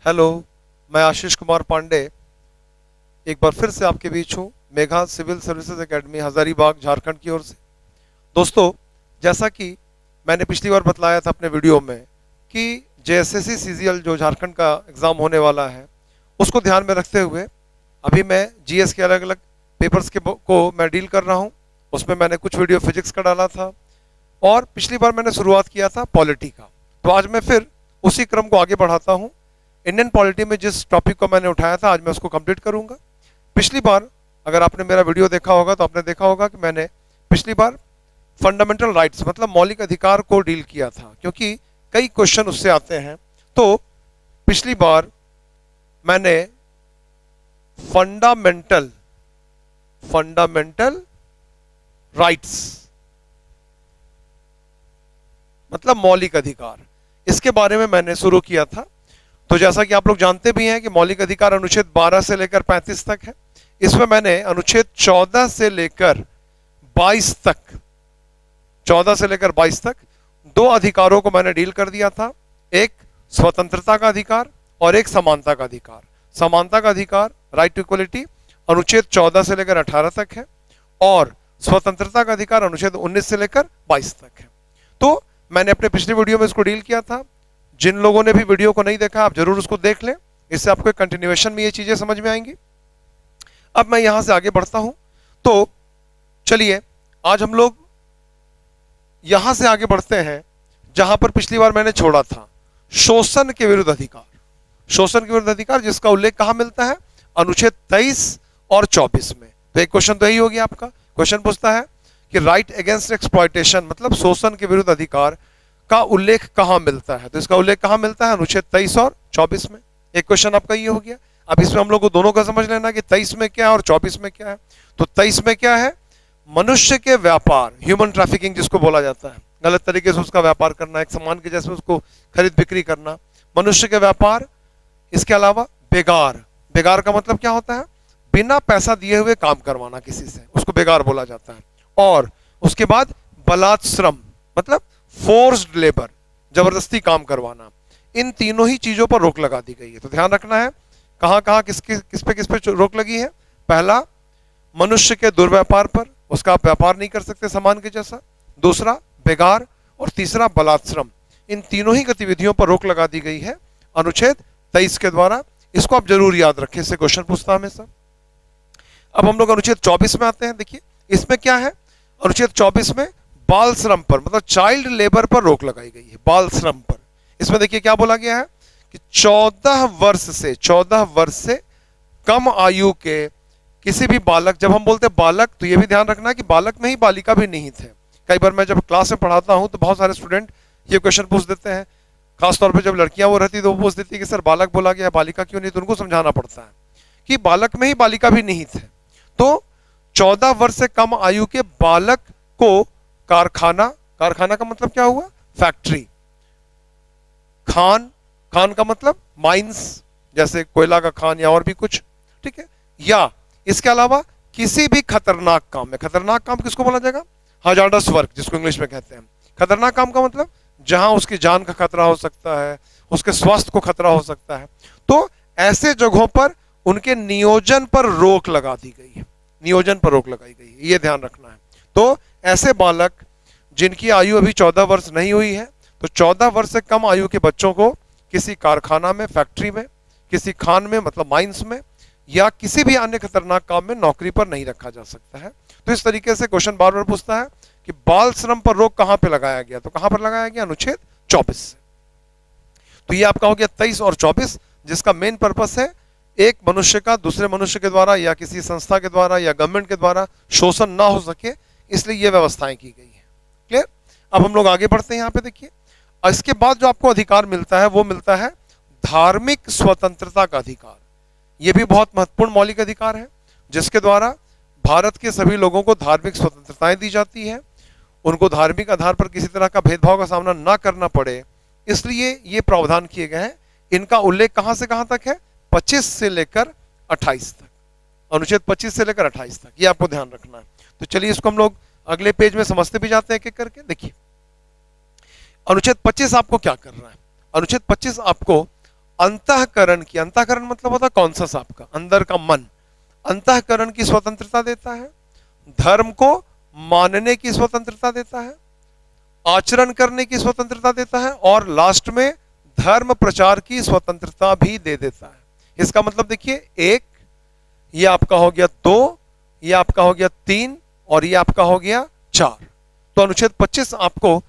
Hello, मैं आशीष कुमार पांडे एक बार फिर से आपके बीच हूँ Megha civil services academy Hazaribagh Jharkhand की ओर से। दोस्तों, जैसा कि मैंने पिछली बार बतलाया था अपने वीडियो में कि जेएसएससी सीजीएल जो झारखंड का एग्ज़ाम होने वाला है उसको ध्यान में रखते हुए अभी मैं जीएस के अलग अलग पेपर्स को मैं डील कर रहा हूँ। उसमें मैंने कुछ वीडियो फिजिक्स का डाला था और पिछली बार मैंने शुरुआत किया था पॉलिटी का। तो आज मैं फिर उसी क्रम को आगे बढ़ाता हूँ। इंडियन पॉलिटी में जिस टॉपिक को मैंने उठाया था आज मैं उसको कंप्लीट करूंगा। पिछली बार अगर आपने मेरा वीडियो देखा होगा तो आपने देखा होगा कि मैंने पिछली बार फंडामेंटल राइट्स मतलब मौलिक अधिकार को डील किया था, क्योंकि कई क्वेश्चन उससे आते हैं। तो पिछली बार मैंने फंडामेंटल राइट्स मतलब मौलिक अधिकार, इसके बारे में मैंने शुरू किया था। तो जैसा कि आप लोग जानते भी हैं कि मौलिक अधिकार अनुच्छेद 12 से लेकर 35 तक है। इसमें मैंने अनुच्छेद 14 से लेकर 22 तक दो अधिकारों को मैंने डील कर दिया था। एक स्वतंत्रता का अधिकार और एक समानता का अधिकार। समानता का अधिकार राइट टू इक्वलिटी अनुच्छेद 14 से लेकर 18 तक है और स्वतंत्रता का अधिकार अनुच्छेद 19 से लेकर 22 तक है। तो मैंने अपने पिछले वीडियो में इसको डील किया था। जिन लोगों ने भी वीडियो को नहीं देखा आप जरूर उसको देख लें, इससे आपको एक कंटिन्यूएशन में ये चीजें समझ में आएंगी। अब मैं यहां से आगे बढ़ता हूं। तो चलिए आज हम लोग यहां से आगे बढ़ते हैं जहां पर पिछली बार मैंने छोड़ा था, शोषण के विरुद्ध अधिकार। शोषण के विरुद्ध अधिकार जिसका उल्लेख कहां मिलता है? अनुच्छेद 23 और 24 में। तो एक क्वेश्चन तो यही हो गया आपका। क्वेश्चन पूछता है कि राइट अगेंस्ट एक्सप्लॉयटेशन मतलब शोषण के विरुद्ध अधिकार का उल्लेख कहां मिलता है? तो इसका उल्लेख कहां मिलता है? अनुच्छेद 23 और 24 में। एक क्वेश्चन आपका ये हो गया। अब इसमें हम लोग को दोनों का समझ लेना कि 23 में क्या है और 24 में क्या है। तो 23 में क्या है? मनुष्य के व्यापार, ह्यूमन ट्रैफिकिंग जिसको बोला जाता है, गलत तरीके से उसका व्यापार करना, एक सामान के जैसे उसको खरीद बिक्री करना, मनुष्य के व्यापार। इसके अलावा बेगार, बेगार का मतलब क्या होता है? बिना पैसा दिए हुए काम करवाना किसी से, उसको बेगार बोला जाता है। और उसके बाद बलात्श्रम मतलब फोर्स्ड लेबर, जबरदस्ती काम करवाना। इन तीनों ही चीजों पर रोक लगा दी गई है। तो ध्यान रखना है कहां कहां किस पे रोक लगी है। पहला, मनुष्य के दुर्व्यापार पर, उसका आप व्यापार नहीं कर सकते सामान के जैसा। दूसरा बेगार और तीसरा बलात्श्रम। इन तीनों ही गतिविधियों पर रोक लगा दी गई है अनुच्छेद 23 के द्वारा। इसको आप जरूर याद रखें, इससे क्वेश्चन पूछता हमेशा। अब हम लोग अनुच्छेद 24 में आते हैं। देखिए इसमें क्या है? अनुच्छेद 24 में बाल श्रम पर मतलब चाइल्ड लेबर पर रोक लगाई गई है, बाल श्रम पर। इसमें देखिए क्या बोला गया है कि 14 वर्ष से कम आयु के किसी भी बालक, जब हम बोलते हैं बालक तो ये भी ध्यान रखना कि बालक में ही बालिका भी निहित है। कई बार मैं जब क्लास में पढ़ाता हूं तो बहुत सारे स्टूडेंट ये क्वेश्चन पूछ देते हैं, खासतौर पर जब लड़कियां वो रहती तो वो पूछ देती कि सर बालक बोला गया, बालिका क्यों नहीं? तो उनको समझाना पड़ता है कि बालक में ही बालिका भी निहित है। तो 14 वर्ष से कम आयु के बालक को कारखाना का मतलब क्या हुआ? फैक्ट्री। खान का मतलब माइंस, जैसे कोयला का खान या और भी कुछ, ठीक है। या इसके अलावा किसी भी खतरनाक काम में, खतरनाक काम किसको बोला जाएगा? हजार्डस वर्क जिसको इंग्लिश में कहते हैं। खतरनाक काम का मतलब जहां उसकी जान का खतरा हो सकता है, उसके स्वास्थ्य को खतरा हो सकता है। तो ऐसे जगहों पर उनके नियोजन पर रोक लगा दी गई है, नियोजन पर रोक लगाई गई है, ये ध्यान रखना है। तो ऐसे बालक जिनकी आयु अभी 14 वर्ष नहीं हुई है, तो 14 वर्ष से कम आयु के बच्चों को किसी कारखाना में, फैक्ट्री में, किसी खान में मतलब माइंस में, या किसी भी अन्य खतरनाक काम में नौकरी पर नहीं रखा जा सकता है। तो इस तरीके से क्वेश्चन बार बार पूछता है कि बाल श्रम पर रोक कहां पे लगाया गया? तो कहां पर लगाया गया? अनुच्छेद 24 से। तो ये आपका हो गया 23 और 24, जिसका मेन पर्पस है एक मनुष्य का दूसरे मनुष्य के द्वारा या किसी संस्था के द्वारा या गवर्नमेंट के द्वारा शोषण ना हो सके, इसलिए ये व्यवस्थाएं की गई है। क्लियर? अब हम लोग आगे बढ़ते हैं। यहाँ पे देखिए इसके बाद जो आपको अधिकार मिलता है वो मिलता है धार्मिक स्वतंत्रता का अधिकार। ये भी बहुत महत्वपूर्ण मौलिक अधिकार है, जिसके द्वारा भारत के सभी लोगों को धार्मिक स्वतंत्रताएं दी जाती है। उनको धार्मिक आधार पर किसी तरह का भेदभाव का सामना ना करना पड़े, इसलिए ये प्रावधान किए गए हैं। इनका उल्लेख कहां से कहां तक है? 25 से लेकर 28 तक। अनुच्छेद 25 से लेकर 28 तक, ये आपको ध्यान रखना है। तो चलिए इसको हम लोग अगले पेज में समझते भी जाते हैं एक एक करके। देखिए अनुच्छेद 25 आपको क्या कर रहा है? अनुच्छेद 25 आपको अंतःकरण की, अंतःकरण मतलब होता है कॉन्शस, आपका अंदर का मन, अंतःकरण की स्वतंत्रता देता है, धर्म को मानने की स्वतंत्रता देता है, आचरण करने की स्वतंत्रता देता है, और लास्ट में धर्म प्रचार की स्वतंत्रता भी दे देता है। इसका मतलब देखिए, एक, ये आपका हो गया 2, ये आपका हो गया 3, और ये आपका हो गया 4। तो अनुच्छेद 25 आपको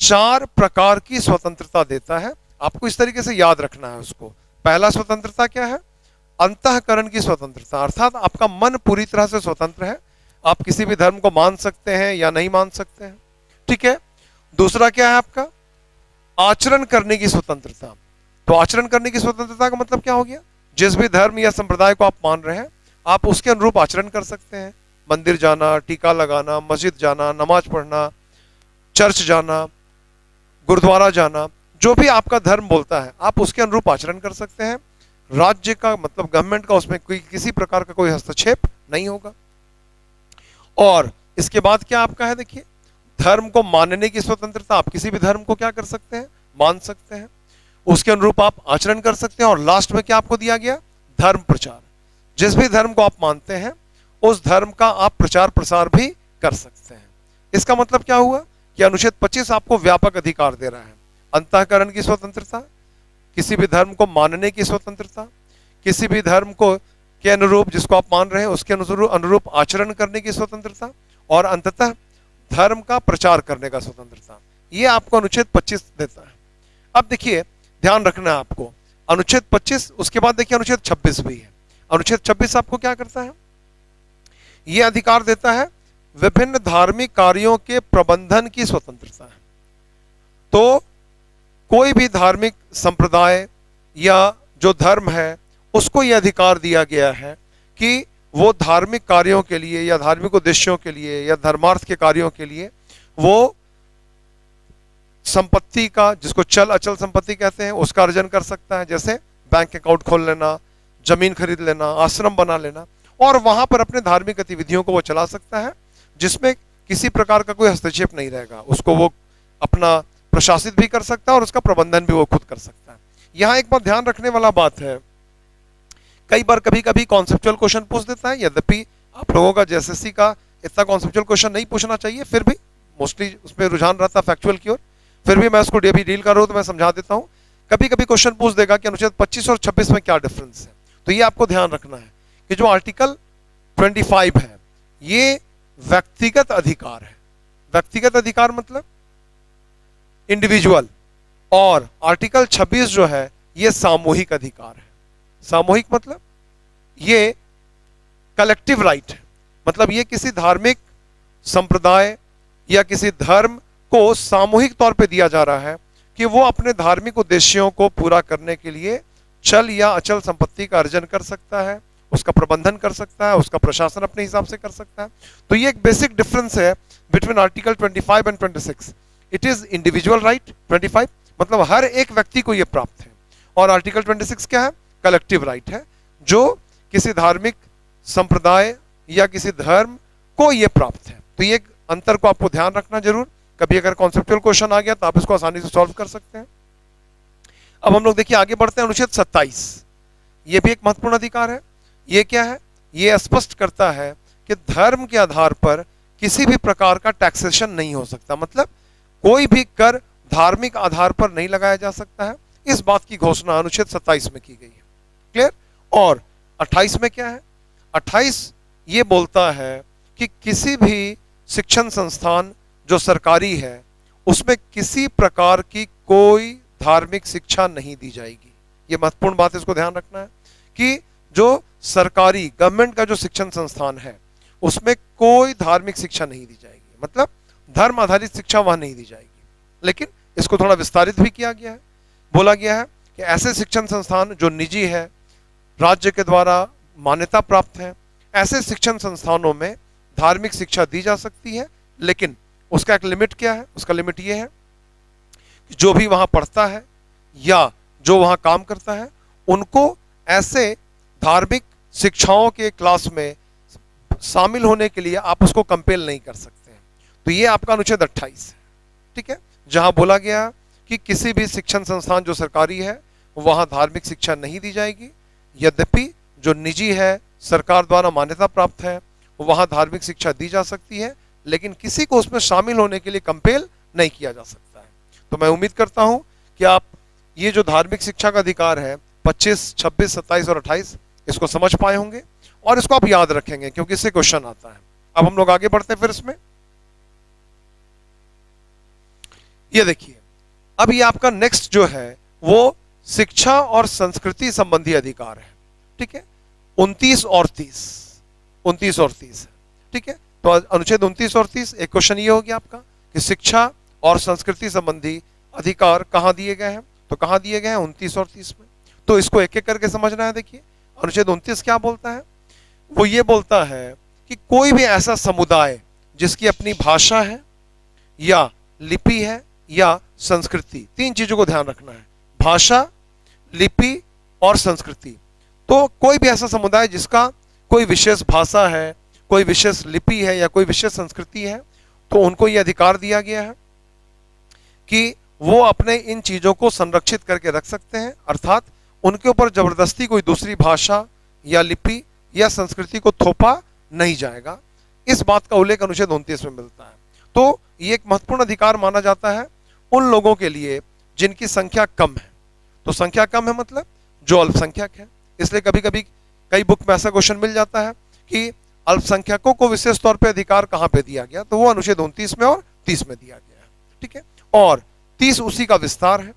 4 प्रकार की स्वतंत्रता देता है। आपको इस तरीके से याद रखना है उसको। पहला स्वतंत्रता क्या है? अंतःकरण की स्वतंत्रता, अर्थात आपका मन पूरी तरह से स्वतंत्र है, आप किसी भी धर्म को मान सकते हैं या नहीं मान सकते हैं, ठीक है। दूसरा क्या है आपका? आचरण करने की स्वतंत्रता। तो आचरण करने की स्वतंत्रता का मतलब क्या हो गया? जिस भी धर्म या संप्रदाय को आप मान रहे हैं, आप उसके अनुरूप आचरण कर सकते हैं। मंदिर जाना, टीका लगाना, मस्जिद जाना, नमाज पढ़ना, चर्च जाना, गुरुद्वारा जाना, जो भी आपका धर्म बोलता है आप उसके अनुरूप आचरण कर सकते हैं। राज्य का मतलब गवर्नमेंट का उसमें कोई किसी प्रकार का कोई हस्तक्षेप नहीं होगा। और इसके बाद क्या आपका है? देखिए, धर्म को मानने की स्वतंत्रता। आप किसी भी धर्म को क्या कर सकते हैं? मान सकते हैं, उसके अनुरूप आप आचरण कर सकते हैं। और लास्ट में क्या आपको दिया गया? धर्म प्रचार। जिस भी धर्म को आप मानते हैं उस धर्म का आप प्रचार प्रसार भी कर सकते हैं। इसका मतलब क्या हुआ कि अनुच्छेद 25 आपको व्यापक अधिकार दे रहा है। अंतःकरण की स्वतंत्रता, किसी भी धर्म को मानने की स्वतंत्रता, किसी भी धर्म को के अनुरूप जिसको आप मान रहे हैं उसके अनुरूप आचरण करने की स्वतंत्रता, और अंततः धर्म का प्रचार करने का स्वतंत्रता। ये आपको अनुच्छेद 25 देता है। अब देखिए, ध्यान रखना है आपको, अनुच्छेद 25, उसके बाद देखिए अनुच्छेद 26 भी है। अनुच्छेद 26 आपको क्या करता है? ये अधिकार देता है विभिन्न धार्मिक कार्यों के प्रबंधन की स्वतंत्रता है। तो कोई भी धार्मिक संप्रदाय या जो धर्म है उसको यह अधिकार दिया गया है कि वो धार्मिक कार्यों के लिए या धार्मिक उद्देश्यों के लिए या धर्मार्थ के कार्यों के लिए वो संपत्ति का, जिसको चल अचल संपत्ति कहते हैं, उसका अर्जन कर सकता है। जैसे बैंक अकाउंट खोल लेना, जमीन खरीद लेना, आश्रम बना लेना, और वहां पर अपने धार्मिक गतिविधियों को वो चला सकता है जिसमें किसी प्रकार का कोई हस्तक्षेप नहीं रहेगा। उसको वो अपना प्रशासित भी कर सकता है और उसका प्रबंधन भी वो खुद कर सकता है। यहां एक बात ध्यान रखने वाला बात है, कई बार कभी कभी कॉन्सेप्चुअल क्वेश्चन पूछ देता है। यद्यपि आप लोगों का जेएसएससी का इतना कॉन्सेप्चुअल क्वेश्चन नहीं पूछना चाहिए, फिर भी मोस्टली उसमें रुझान रहता है फैक्चुअल की ओर, फिर भी मैं उसको डील कर रहा हूं तो मैं समझा देता हूं। कभी कभी क्वेश्चन पूछ देगा कि अनुच्छेद 25 और 26 में क्या डिफरेंस है। तो ये आपको ध्यान रखना है कि जो आर्टिकल 25 है ये व्यक्तिगत अधिकार है। व्यक्तिगत अधिकार मतलब इंडिविजुअल, और आर्टिकल 26 जो है ये सामूहिक अधिकार है। सामूहिक मतलब ये कलेक्टिव राइट है, मतलब ये किसी धार्मिक संप्रदाय या किसी धर्म को सामूहिक तौर पे दिया जा रहा है कि वो अपने धार्मिक उद्देश्यों को पूरा करने के लिए चल या अचल संपत्ति का अर्जन कर सकता है, उसका प्रबंधन कर सकता है, उसका प्रशासन अपने हिसाब से कर सकता है। तो ये एक बेसिक डिफरेंस है between article 25 and 26। It is individual right 25, मतलब हर एक व्यक्ति को ये प्राप्त है, और आर्टिकल 26 क्या है? कलेक्टिव राइट है, जो किसी धार्मिक संप्रदाय या किसी धर्म को ये प्राप्त है। तो ये अंतर को आपको ध्यान रखना जरूर। कभी अगर कॉन्सेप्चुअल क्वेश्चन आ गया तो आप इसको आसानी से सॉल्व कर सकते हैं। अब हम लोग देखिए आगे बढ़ते हैं। अनुच्छेद 27, ये भी एक महत्वपूर्ण अधिकार है। ये क्या है? ये स्पष्ट करता है कि धर्म के आधार पर किसी भी प्रकार का टैक्सेशन नहीं हो सकता, मतलब कोई भी कर धार्मिक आधार पर नहीं लगाया जा सकता है। इस बात की घोषणा अनुच्छेद 27 में की गई है। क्लियर? और 28 में क्या है? 28 ये बोलता है कि किसी भी शिक्षण संस्थान जो सरकारी है उसमें किसी प्रकार की कोई धार्मिक शिक्षा नहीं दी जाएगी। ये महत्वपूर्ण बात है, इसको ध्यान रखना है कि जो सरकारी गवर्नमेंट का जो शिक्षण संस्थान है उसमें कोई धार्मिक शिक्षा नहीं दी जाएगी, मतलब धर्म आधारित शिक्षा वहां नहीं दी जाएगी। लेकिन इसको थोड़ा विस्तारित भी किया गया है। बोला गया है कि ऐसे शिक्षण संस्थान जो निजी है, राज्य के द्वारा मान्यता प्राप्त है, ऐसे शिक्षण संस्थानों में धार्मिक शिक्षा दी जा सकती है, लेकिन उसका एक लिमिट क्या है? उसका लिमिट ये है कि जो भी वहां पढ़ता है या जो वहां काम करता है उनको ऐसे धार्मिक शिक्षाओं के क्लास में शामिल होने के लिए आप उसको कंपेल नहीं कर सकते हैं। तो ये आपका अनुच्छेद 28 है, ठीक है, जहां बोला गया कि किसी भी शिक्षण संस्थान जो सरकारी है वहां धार्मिक शिक्षा नहीं दी जाएगी। यद्यपि जो निजी है, सरकार द्वारा मान्यता प्राप्त है, वहां धार्मिक शिक्षा दी जा सकती है, लेकिन किसी को उसमें शामिल होने के लिए कंपेल नहीं किया जा सकता है। तो मैं उम्मीद करता हूं कि आप ये जो धार्मिक शिक्षा का अधिकार है 25, 26, 27 और 28 इसको समझ पाए होंगे और इसको आप याद रखेंगे, क्योंकि इससे क्वेश्चन आता है। अब हम लोग आगे बढ़ते हैं फिर इसमें। ये देखिए, अब ये आपका नेक्स्ट जो है वो शिक्षा और संस्कृति संबंधी अधिकार है। ठीक है, 29 और 30 ठीक है। तो अनुच्छेद 29 और 30, एक क्वेश्चन ये हो गया आपका कि शिक्षा और संस्कृति संबंधी अधिकार कहां दिए गए हैं, तो कहां दिए गए हैं 29 और 30 में। तो इसको एक एक करके समझना है। देखिए, अनुच्छेद 29 क्या बोलता है, वो ये बोलता है कि कोई भी ऐसा समुदाय जिसकी अपनी भाषा है या लिपि है या संस्कृति, तीन चीजों को ध्यान रखना है, भाषा, लिपि और संस्कृति। तो कोई भी ऐसा समुदाय जिसका कोई विशेष भाषा है, कोई विशेष लिपि है या कोई विशेष संस्कृति है, तो उनको यह अधिकार दिया गया है कि वो अपने इन चीजों को संरक्षित करके रख सकते हैं, अर्थात उनके ऊपर जबरदस्ती कोई दूसरी भाषा या लिपि या संस्कृति को थोपा नहीं जाएगा। इस बात का उल्लेख अनुच्छेद 29 में मिलता है। तो ये एक महत्वपूर्ण अधिकार माना जाता है उन लोगों के लिए जिनकी संख्या कम है। तो संख्या कम है मतलब जो अल्पसंख्यक है। इसलिए कभी कभी कई बुक में ऐसा क्वेश्चन मिल जाता है कि अल्पसंख्यकों को विशेष तौर पे अधिकार कहां पे दिया गया, तो वो अनुच्छेद 29 में और 30 में दिया गया है। ठीक है, और 30 उसी का विस्तार है।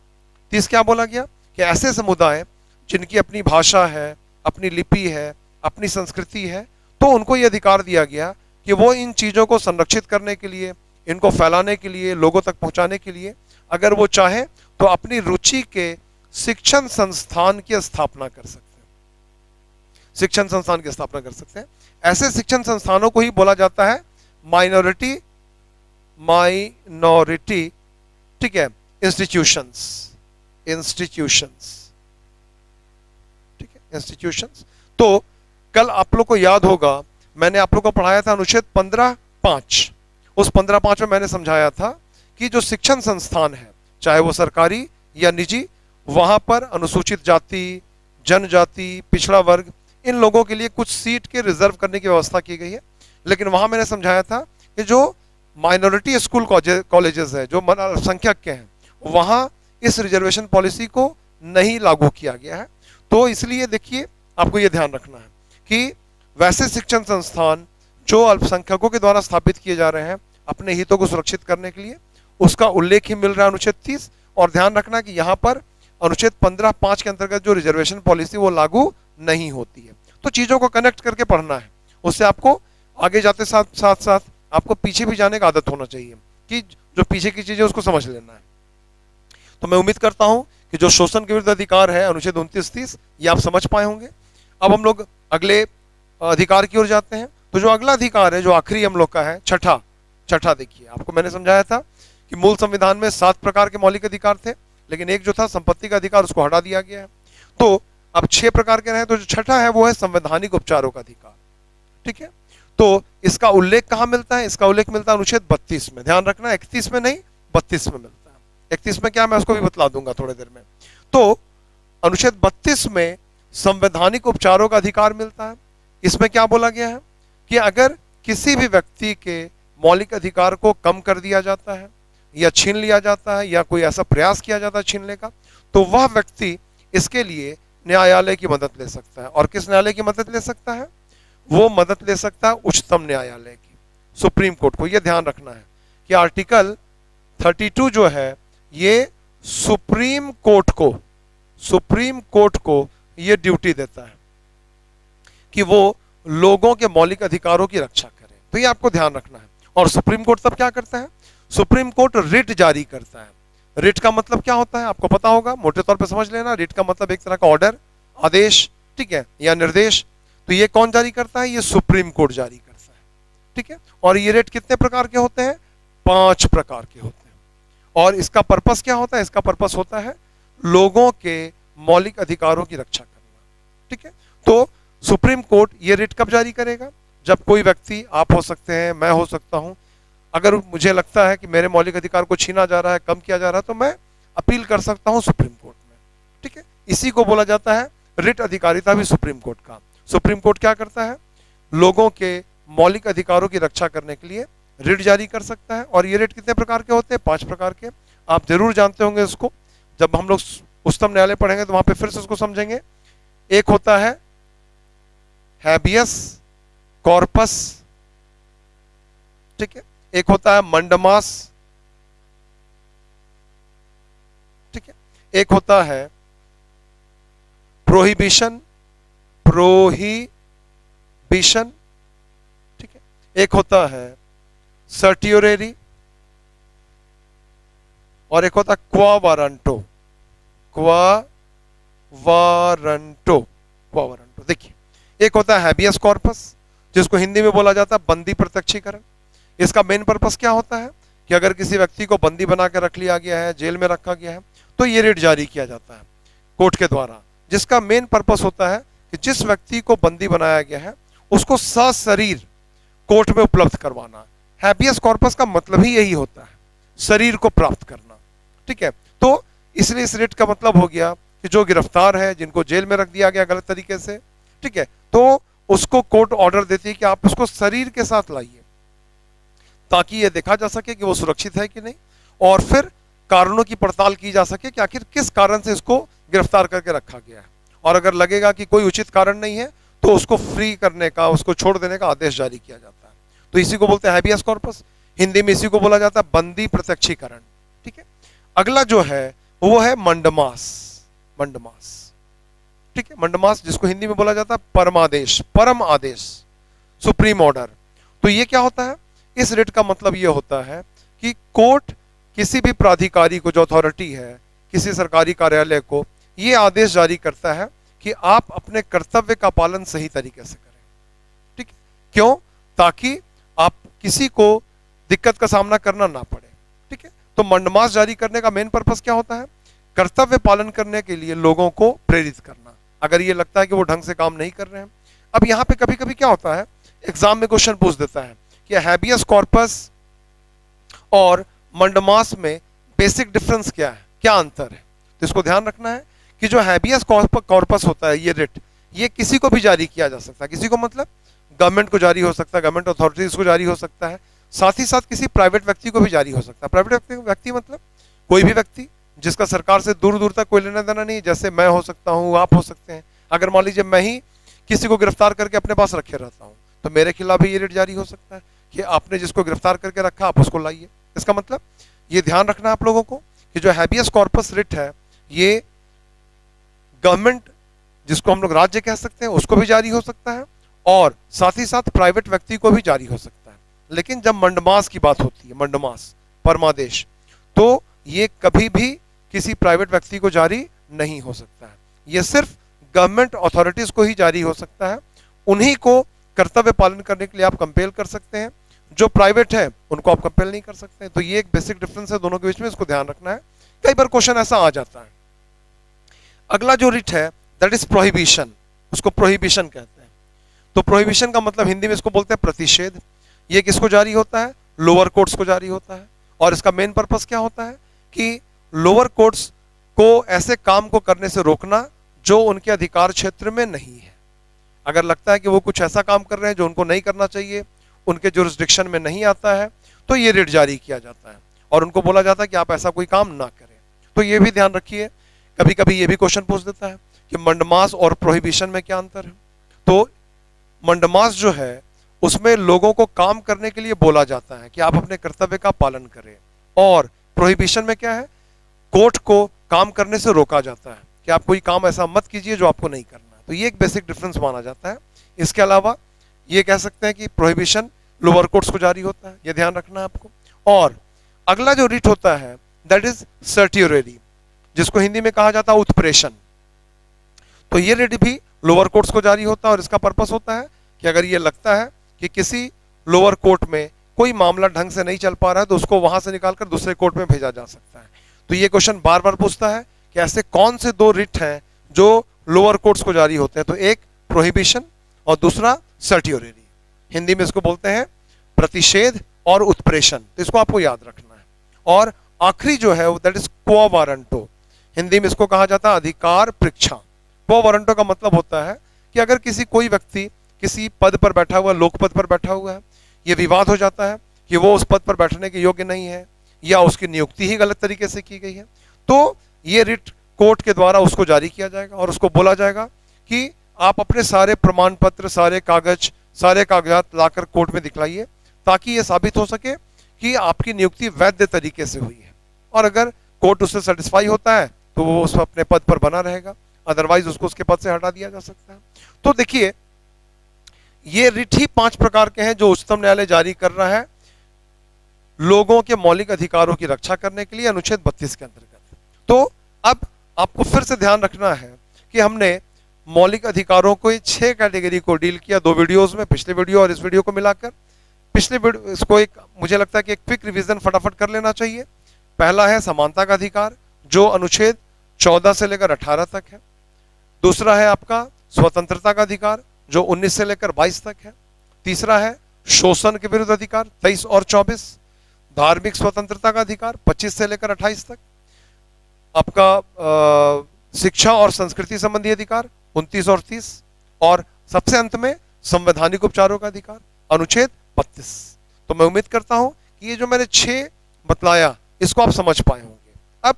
30 क्या बोला गया कि ऐसे समुदाय जिनकी अपनी भाषा है, अपनी लिपि है, अपनी संस्कृति है, तो उनको ये अधिकार दिया गया कि वो इन चीजों को संरक्षित करने के लिए, इनको फैलाने के लिए, लोगों तक पहुंचाने के लिए अगर वो चाहे तो अपनी रुचि के शिक्षण संस्थान की स्थापना कर सकते हैं। शिक्षण संस्थान की स्थापना कर सकते हैं। ऐसे शिक्षण संस्थानों को ही बोला जाता है माइनॉरिटी ठीक है, इंस्टीट्यूशंस ठीक है, इंस्टीट्यूशंस। तो कल आप लोग को याद होगा मैंने आप लोग को पढ़ाया था अनुच्छेद 15(5). उस 15(5) में मैंने समझाया था कि जो शिक्षण संस्थान है, चाहे वो सरकारी या निजी, वहां पर अनुसूचित जाति, जनजाति, पिछड़ा वर्ग, इन लोगों के लिए कुछ सीट के रिजर्व करने की व्यवस्था की गई है। लेकिन वहां मैंने समझाया था कि जो माइनॉरिटी स्कूल कॉलेजेस है, जो अल्पसंख्यक के हैं, वहां इस रिजर्वेशन पॉलिसी को नहीं लागू किया गया है। तो इसलिए देखिए, आपको यह ध्यान रखना है कि वैसे शिक्षण संस्थान जो अल्पसंख्यकों के द्वारा स्थापित किए जा रहे हैं अपने हितों को सुरक्षित करने के लिए, उसका उल्लेख ही मिल रहा है अनुच्छेद 30। और ध्यान रखना कि यहाँ पर अनुच्छेद 15(5) के अंतर्गत जो रिजर्वेशन पॉलिसी वो लागू नहीं होती है। तो चीजों को कनेक्ट करके पढ़ना है, उससे आपको आगे जाते साथ आपको पीछे भी जाने का आदत होना चाहिए कि जो पीछे की चीजें उसको समझ लेना है। तो मैं उम्मीद करता हूं कि जो शोषण के विरुद्ध अधिकार है अनुच्छेद 29-30 ये आप समझ पाए होंगे। अब हम लोग अगले अधिकार की ओर जाते हैं। तो जो अगला अधिकार है, जो आखिरी हम लोग का है, छठा देखिए, आपको मैंने समझाया था कि मूल संविधान में 7 प्रकार के मौलिक अधिकार थे, लेकिन एक जो था संपत्ति का अधिकार, उसको हटा दिया गया है। तो अब 6 प्रकार के रहे। तो जो छठा है वो है संवैधानिक उपचारों का अधिकार। ठीक है, तो इसका उल्लेख कहां मिलता है? इसका उल्लेख मिलता है अनुच्छेद 32 में। ध्यान रखना, 31 में नहीं, 32 में मिलता है। 31 में क्या, मैं उसको भी बतला दूंगा थोड़ी देर में। तो अनुच्छेद 32 में संवैधानिक उपचारों का अधिकार मिलता है। इसमें क्या बोला गया है कि अगर किसी भी व्यक्ति के मौलिक अधिकार को कम कर दिया जाता है या छीन लिया जाता है या कोई ऐसा प्रयास किया जाता है छीनने का, तो वह व्यक्ति इसके लिए न्यायालय की मदद ले सकता है। और किस न्यायालय की मदद ले सकता है? वो मदद ले सकता है उच्चतम न्यायालय की, सुप्रीम कोर्ट को। यह ध्यान रखना है कि आर्टिकल 32 जो है ये सुप्रीम कोर्ट को ये ड्यूटी देता है कि वो लोगों के मौलिक अधिकारों की रक्षा करे। तो ये आपको ध्यान रखना है। और सुप्रीम कोर्ट तब क्या करता है? सुप्रीम कोर्ट रिट जारी करता है। रिट का मतलब क्या होता है आपको पता होगा, मोटे तौर पे समझ लेना। रिट का मतलब एक तरह का ऑर्डर, आदेश, ठीक है, या निर्देश। तो ये कौन जारी करता है? ये सुप्रीम कोर्ट जारी करता है। ठीक है, और ये रिट कितने प्रकार के होते हैं? 5 प्रकार के होते हैं। और इसका पर्पस क्या होता है? इसका पर्पस होता है लोगों के मौलिक अधिकारों की रक्षा करना। ठीक है, तो सुप्रीम कोर्ट ये रिट कब जारी करेगा? जब कोई व्यक्ति, आप हो सकते हैं, मैं हो सकता हूं, अगर मुझे लगता है कि मेरे मौलिक अधिकार को छीना जा रहा है, कम किया जा रहा है, तो मैं अपील कर सकता हूं सुप्रीम कोर्ट में। ठीक है, इसी को बोला जाता है रिट अधिकारिता भी सुप्रीम कोर्ट का। सुप्रीम कोर्ट क्या करता है, लोगों के मौलिक अधिकारों की रक्षा करने के लिए रिट जारी कर सकता है। और ये रिट कितने प्रकार के होते हैं, 5 प्रकार के। आप जरूर जानते होंगे इसको, जब हम लोग उच्चतम न्यायालय पढ़ेंगे तो वहां पे फिर से उसको समझेंगे। एक होता है हैबियस कॉर्पस, ठीक है, एक होता है मंडमास, ठीक है, एक होता है प्रोहिबिशन, प्रोहिबिशन, ठीक है, एक होता है सर्टियोरेरी, और एक होता है क्वा वारंटो, क्वा वारंटो, क्वा वारंटो। देखिए, एक होता है हैबियस कॉर्पस, जिसको हिंदी में बोला जाता है बंदी प्रत्यक्षीकरण। इसका मेन पर्पस क्या होता है कि अगर किसी व्यक्ति को बंदी बना के रख लिया गया है, जेल में रखा गया है, तो ये रिट जारी किया जाता है कोर्ट के द्वारा, जिसका मेन पर्पस होता है कि जिस व्यक्ति को बंदी बनाया गया है उसको सशरीर कोर्ट में उपलब्ध करवाना। हैबियस कॉर्पस का मतलब ही यही होता है, शरीर को प्राप्त करना, ठीक है। तो इसलिए इस रिट का मतलब हो गया कि जो गिरफ्तार है, जिनको जेल में रख दिया गया गलत तरीके से, ठीक है, तो उसको कोर्ट ऑर्डर देती है कि आप उसको शरीर के साथ लाइए, ताकि यह देखा जा सके कि वो सुरक्षित है कि नहीं, और फिर कारणों की पड़ताल की जा सके कि आखिर किस कारण से इसको गिरफ्तार करके रखा गया है। और अगर लगेगा कि कोई उचित कारण नहीं है तो उसको फ्री करने का, उसको छोड़ देने का आदेश जारी किया जाता है। तो इसी को बोलते हैं हैबियस कॉर्पस, हिंदी में इसी को बोला जाता है बंदी प्रत्यक्षीकरण, ठीक है। अगला जो है वो है मंडमास, मंडमास, ठीक है, मंडमास, जिसको हिंदी में बोला जाता है परमादेश, परम आदेश, सुप्रीम ऑर्डर। तो ये क्या होता है, इस रिट का मतलब ये होता है कि कोर्ट किसी भी प्राधिकारी को, जो अथॉरिटी है, किसी सरकारी कार्यालय को ये आदेश जारी करता है कि आप अपने कर्तव्य का पालन सही तरीके से करें, ठीक है। क्यों, ताकि आप किसी को दिक्कत का सामना करना ना पड़े, ठीक है। तो मंडमास जारी करने का मेन पर्पस क्या होता है, कर्तव्य पालन करने के लिए लोगों को प्रेरित करना, अगर ये लगता है कि वो ढंग से काम नहीं कर रहे हैं। अब यहाँ पे कभी कभी क्या होता है, एग्जाम में क्वेश्चन पूछ देता है कि हैबियस कॉर्पस और मंडमास में बेसिक डिफरेंस क्या है, क्या अंतर है। तो इसको ध्यान रखना है कि जो हैबियस कॉर्पस होता है, ये रिट, ये किसी को भी जारी किया जा सकता है। किसी को मतलब गवर्नमेंट को जारी हो सकता है, गवर्नमेंट अथॉरिटीज को जारी हो सकता है, साथ ही साथ किसी प्राइवेट व्यक्ति को भी जारी हो सकता है। प्राइवेट व्यक्ति मतलब कोई भी व्यक्ति जिसका सरकार से दूर दूर तक कोई लेना देना नहीं, जैसे मैं हो सकता हूँ, आप हो सकते हैं। अगर मान लीजिए मैं ही किसी को गिरफ्तार करके अपने पास रखे रहता हूँ, तो मेरे खिलाफ भी ये रिट जारी हो सकता है कि आपने जिसको गिरफ्तार करके रखा आप उसको लाइए। इसका मतलब ये ध्यान रखना है आप लोगों को कि जो हैबियस कॉर्पस रिट है, ये गवर्नमेंट, जिसको हम लोग राज्य कह सकते हैं, उसको भी जारी हो सकता है, और साथ ही साथ प्राइवेट व्यक्ति को भी जारी हो सकता है। लेकिन जब मंडमास की बात होती है, मंडमास, परमादेश, तो ये कभी भी किसी प्राइवेट व्यक्ति को जारी नहीं हो सकता है। ये सिर्फ गवर्नमेंट अथॉरिटीज को ही जारी हो सकता है, उन्हीं को कर्तव्य पालन करने के लिए आप कंपेल कर सकते हैं। जो प्राइवेट है उनको आप कंपेल नहीं कर सकते। तो ये एक बेसिक डिफरेंस है दोनों के बीच में, इसको ध्यान रखना है। कई बार क्वेश्चन ऐसा आ जाता है। अगला जो रिट है दैट इज प्रोहिबिशन, उसको प्रोहिबिशन कहते हैं। तो प्रोहिबिशन का मतलब हिंदी में इसको बोलते हैं प्रतिषेध। ये किसको जारी होता है, लोअर कोर्ट्स को जारी होता है। और इसका मेन पर्पस क्या होता है कि लोअर कोर्ट्स को ऐसे काम को करने से रोकना जो उनके अधिकार क्षेत्र में नहीं है। अगर लगता है कि वो कुछ ऐसा काम कर रहे हैं जो उनको नहीं करना चाहिए, उनके जुरिस्डिक्शन में नहीं आता है, तो ये रिट जारी किया जाता है और उनको बोला जाता है कि आप ऐसा कोई काम ना करें। तो ये भी ध्यान रखिए, कभी कभी ये भी क्वेश्चन पूछ देता है कि मंडमास और प्रोहिबिशन में क्या अंतर है। तो मंडमास जो है उसमें लोगों को काम करने के लिए बोला जाता है कि आप अपने कर्तव्य का पालन करें, और प्रोहिबिशन में क्या है, कोर्ट को काम करने से रोका जाता है कि आप कोई काम ऐसा मत कीजिए जो आपको नहीं करना। तो ये एक बेसिक डिफरेंस माना जाता है। इसके अलावा ये कह सकते हैं कि प्रोहिबिशन लोअर कोर्ट्स को जारी होता है, ये ध्यान रखना है आपको। और अगला जो रिट होता है दैट इज सर्टियोरेरी, जिसको हिंदी में कहा जाता है उत्प्रेषण। तो ये रिट भी लोअर कोर्ट्स को जारी होता है और इसका पर्पस होता है कि अगर ये लगता है कि किसी लोअर कोर्ट में कोई मामला ढंग से नहीं चल पा रहा है तो उसको वहां से निकालकर दूसरे कोर्ट में भेजा जा सकता है। तो ये क्वेश्चन बार बार पूछता है कि ऐसे कौन से दो रिट हैं जो लोअर कोर्ट्स को जारी होते हैं। तो एक प्रोहिबिशन और दूसरा सर्टियोरेरी। हिंदी में इसको बोलते हैं प्रतिषेध और उत्प्रेषण। तो इसको आपको याद रखना है। और आखिरी जो है वो दैट इज क्वा वारंटो, हिंदी में इसको कहा जाता है अधिकार परीक्षा। क्वो वारंटो का मतलब होता है कि अगर कोई व्यक्ति किसी पद पर बैठा हुआ, लोक पद पर बैठा हुआ है, ये विवाद हो जाता है कि वो उस पद पर बैठने के योग्य नहीं है या उसकी नियुक्ति ही गलत तरीके से की गई है, तो ये रिट कोर्ट के द्वारा उसको जारी किया जाएगा और उसको बोला जाएगा कि आप अपने सारे प्रमाण पत्र, सारे कागजात लाकर कोर्ट में दिखलाइए, ताकि ये साबित हो सके कि आपकी नियुक्ति वैध तरीके से हुई है। और अगर कोर्ट उससे सेटिस्फाई होता है तो वो उस अपने पद पर बना रहेगा, अदरवाइज उसको उसके पद से हटा दिया जा सकता है। तो देखिए, ये रिट ही 5 प्रकार के हैं जो उच्चतम न्यायालय जारी कर रहा है लोगों के मौलिक अधिकारों की रक्षा करने के लिए अनुच्छेद 32 के अंतर्गत। तो अब आपको फिर से ध्यान रखना है कि हमने मौलिक अधिकारों को 6 कैटेगरी को डील किया 2 वीडियोस में, पिछले वीडियो और इस वीडियो को मिलाकर। पिछले वीडियो इसको मुझे लगता है कि एक क्विक रिवीजन फटाफट कर लेना चाहिए। पहला है समानता का अधिकार, जो अनुच्छेद 14 से लेकर 18 तक है। दूसरा है आपका स्वतंत्रता का अधिकार, जो 19 से लेकर 22 तक है। तीसरा है शोषण के विरुद्ध अधिकार, 23 और 24। धार्मिक स्वतंत्रता का अधिकार 25 से लेकर 28 तक। आपका शिक्षा और संस्कृति संबंधी अधिकार 29 और 30। और सबसे अंत में संवैधानिक उपचारों का अधिकार अनुच्छेद 32। तो मैं उम्मीद करता हूं कि ये जो मैंने 6 बतलाया इसको आप समझ पाए होंगे। अब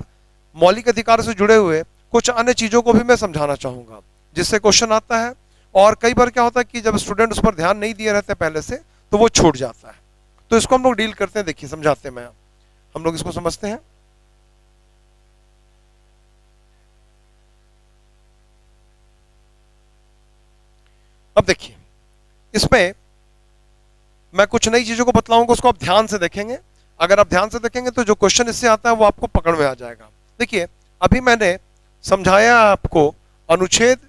मौलिक अधिकारों से जुड़े हुए कुछ अन्य चीजों को भी मैं समझाना चाहूंगा, जिससे क्वेश्चन आता है। और कई बार क्या होता है कि जब स्टूडेंट उस पर ध्यान नहीं दिए रहते पहले से, तो वो छूट जाता है। तो इसको हम लोग डील करते हैं, देखिए समझाते हैं। हम लोग इसको समझते हैं। अब देखिए, इसमें मैं कुछ नई चीजों को बतलाऊंगा, उसको आप ध्यान से देखेंगे। अगर आप ध्यान से देखेंगे तो जो क्वेश्चन इससे आता है वो आपको पकड़ में आ जाएगा। देखिए, अभी मैंने समझाया आपको अनुच्छेद